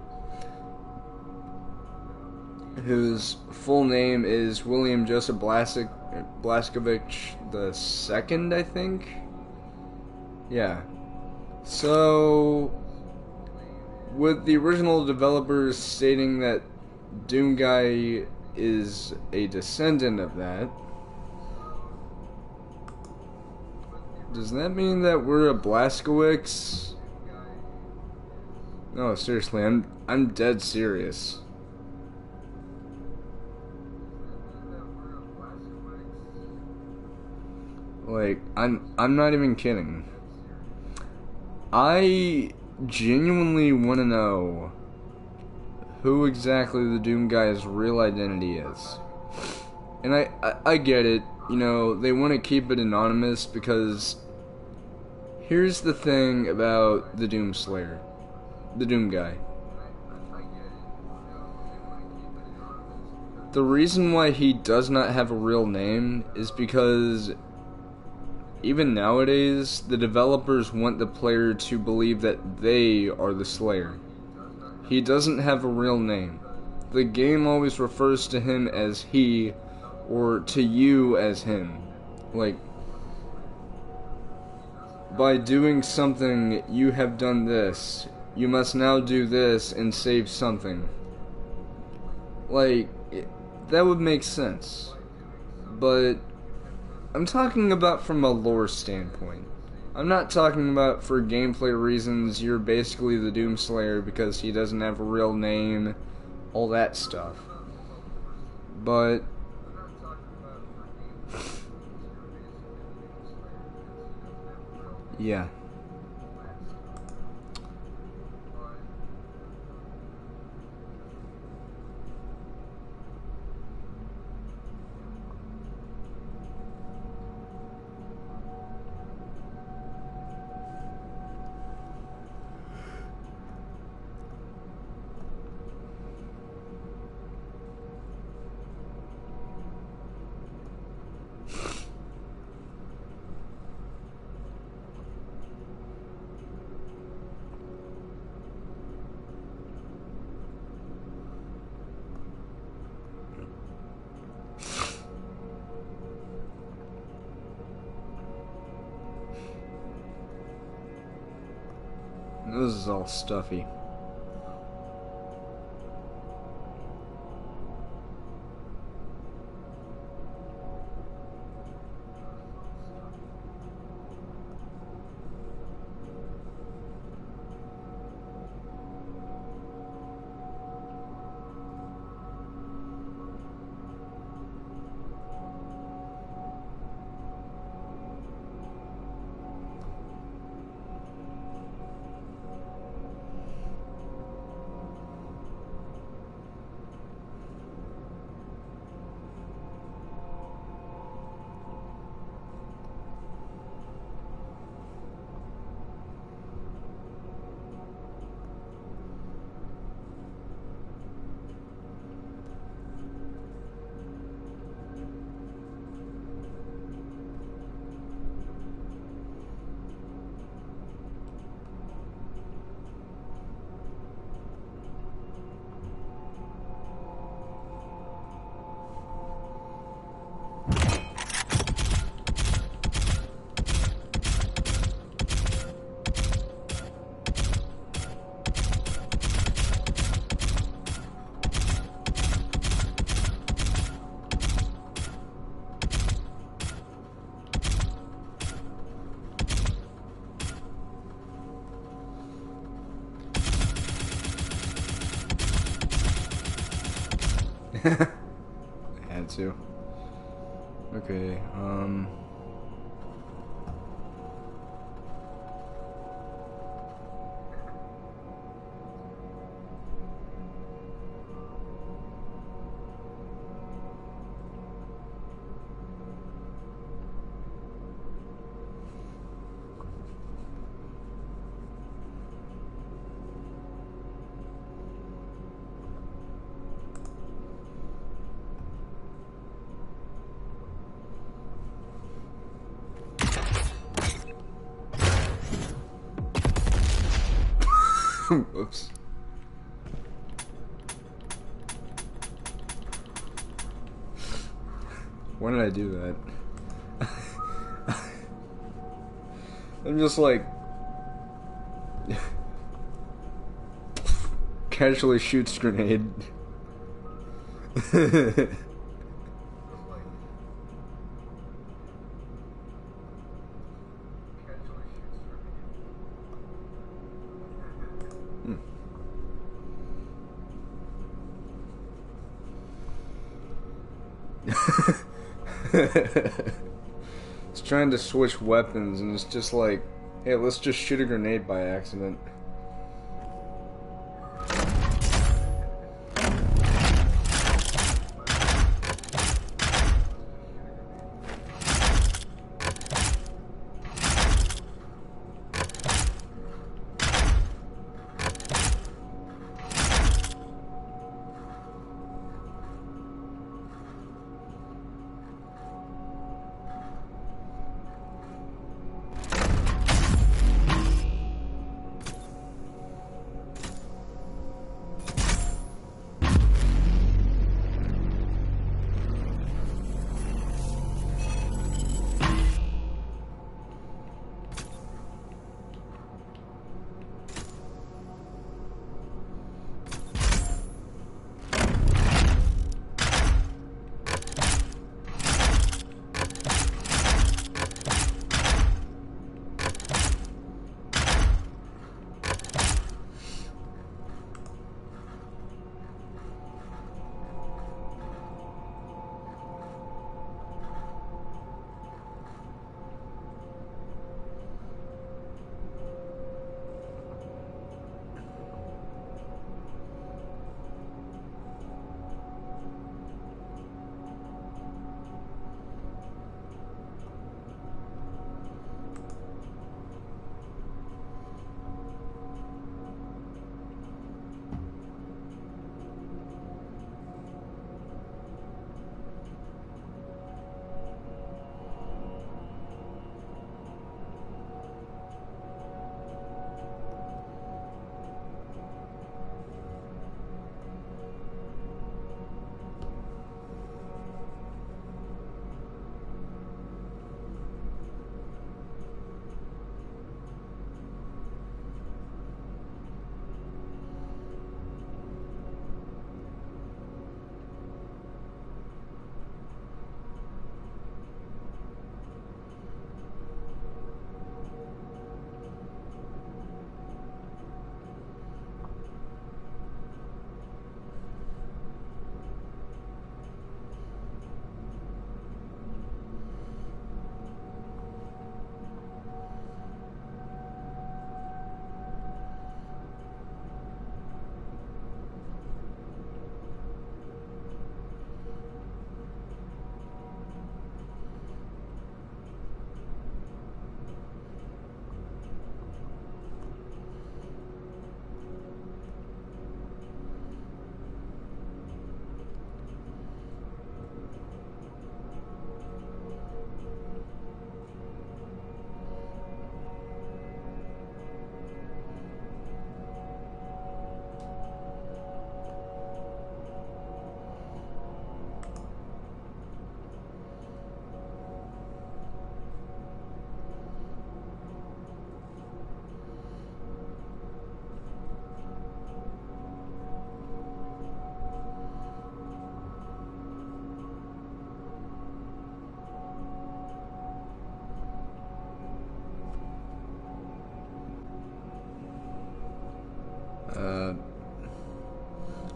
A: whose full name is William Joseph Blazkowicz II, I think? Yeah. So, with the original developers stating that Doom Guy is a descendant of that, does that mean that we're a Blazkowicz? No, seriously, I'm dead serious. Like, I'm not even kidding. I genuinely want to know who exactly the Doom Guy's real identity is. And I get it, you know, they want to keep it anonymous because here's the thing about the Doomslayer, the Doom Guy. The reason why he does not have a real name is because even nowadays, the developers want the player to believe that they are the Slayer. He doesn't have a real name. The game always refers to him as he, or to you as him. Like, by doing something, you have done this. You must now do this and save something. Like, that would make sense. But I'm talking about from a lore standpoint. I'm not talking about for gameplay reasons, you're basically the Doomslayer because he doesn't have a real name, all that stuff. But yeah. This is all stuffy. I had to. Okay, oops. Why did I do that? I'm just like casually shoots grenade. It's trying to switch weapons, and it's just like, hey, let's just shoot a grenade by accident.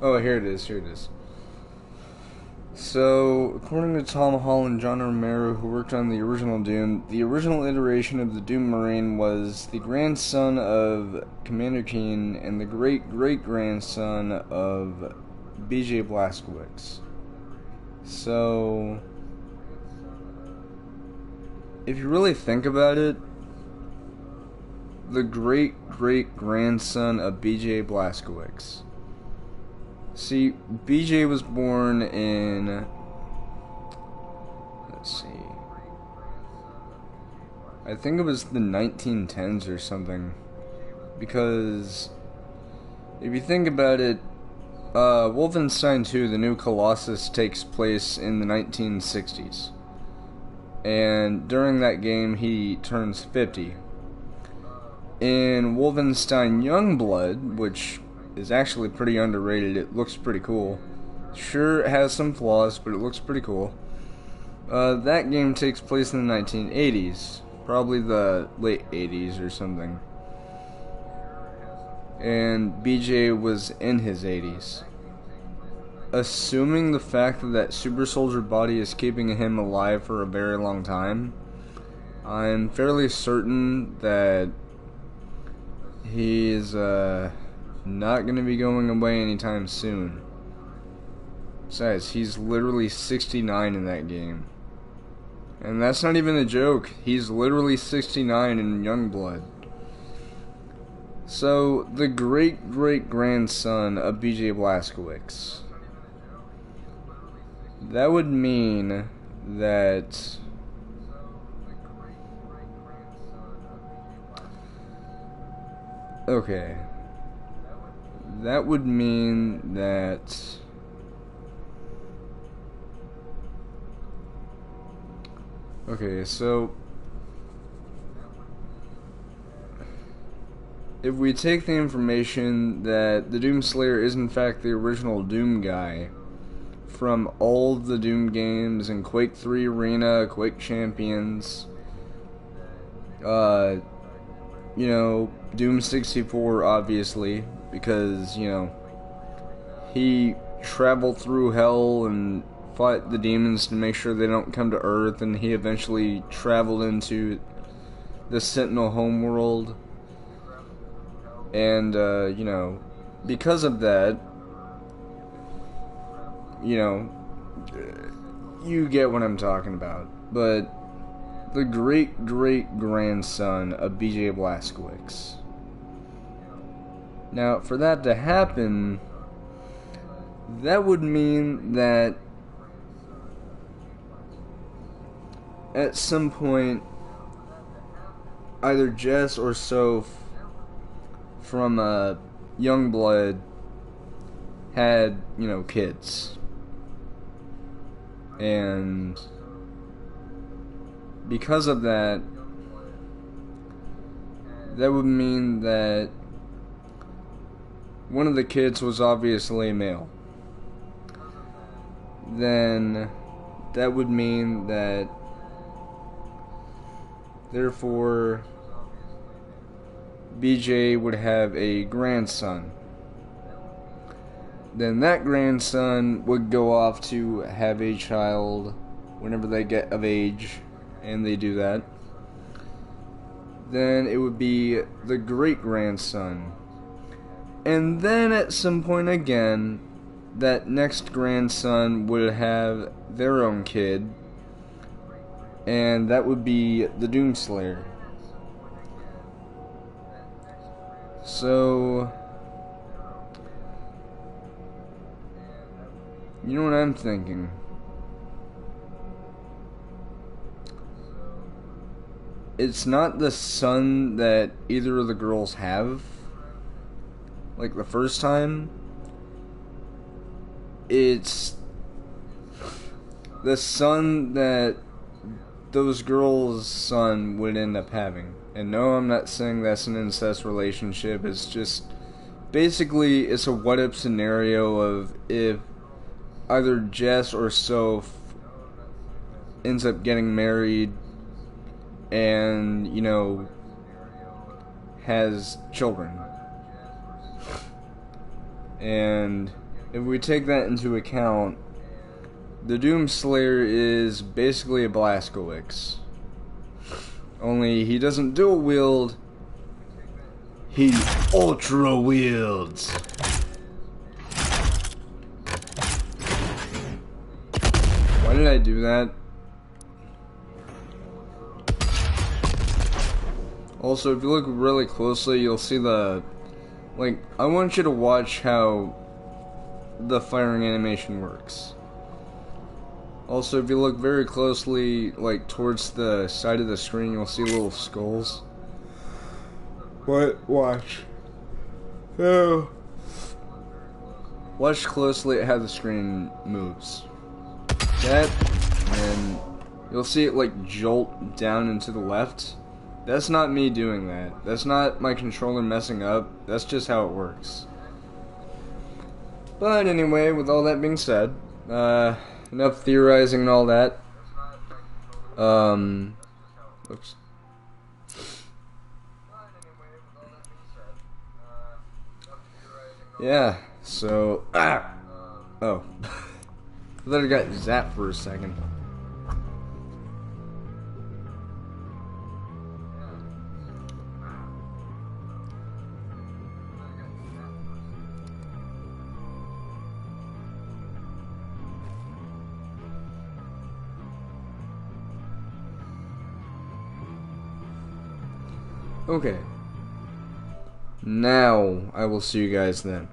A: Oh, here it is. Here it is. So, according to Tom Hall and John Romero, who worked on the original Doom, the original iteration of the Doom Marine was the grandson of Commander Keen and the great-great-grandson of B.J. Blazkowicz. So, if you really think about it, the great-great-grandson of B.J. Blazkowicz. See, BJ was born in, let's see, I think it was the 1910s or something, because if you think about it, Wolfenstein 2, the new Colossus, takes place in the 1960s, and during that game he turns 50. In Wolfenstein Youngblood, which is actually pretty underrated. It looks pretty cool. Sure, it has some flaws, but it looks pretty cool. That game takes place in the 1980s. Probably the late 80s or something. And BJ was in his 80s. Assuming the fact that super soldier body is keeping him alive for a very long time, I'm fairly certain that he's, not going to be going away anytime soon. Besides, he's literally 69 in that game. And that's not even a joke. He's literally 69 in Youngblood. So, the great-great-grandson of BJ Blazkowicz. That would mean that... Okay. That would mean that... Okay, so... if we take the information that the Doomslayer is in fact the original Doom guy from all the Doom games and Quake 3 Arena, Quake Champions, you know, Doom 64 obviously, because, you know, he traveled through hell and fought the demons to make sure they don't come to Earth, and he eventually traveled into the Sentinel homeworld. And, you know, because of that, you know, you get what I'm talking about. But the great-great-grandson of B.J. Blazkowicz. Now, for that to happen, that would mean that at some point, either Jess or Soph from Youngblood had, you know, kids. And because of that, that would mean that one of the kids was obviously male. Then that would mean that, therefore, BJ would have a grandson. Then that grandson would go off to have a child whenever they get of age, and they do that. Then it would be the great-grandson. And then at some point again, that next grandson would have their own kid, and that would be the Doomslayer. So, you know what I'm thinking? It's not the son that either of the girls have, like the first time. It's the son that those girls' son would end up having. And no, I'm not saying that's an incest relationship. It's just, basically, it's a what-if scenario of if either Jess or Soph ends up getting married and, you know, has children. And if we take that into account, the Doomslayer is basically a Blazkowicz. Only he doesn't dual wield, he ultra wields. Why did I do that? Also, if you look really closely, you'll see the, like, I want you to watch how the firing animation works. Also, if you look very closely, like, towards the side of the screen, you'll see little skulls. What? Watch. Oh. Watch closely at how the screen moves. That, and you'll see it, like, jolt down and to the left. That's not me doing that. That's not my controller messing up. That's just how it works. But anyway, with all that being said, enough theorizing and all that. Oops. Yeah, so, oh. I thought I got zapped for a second. Okay. Now, I will see you guys then.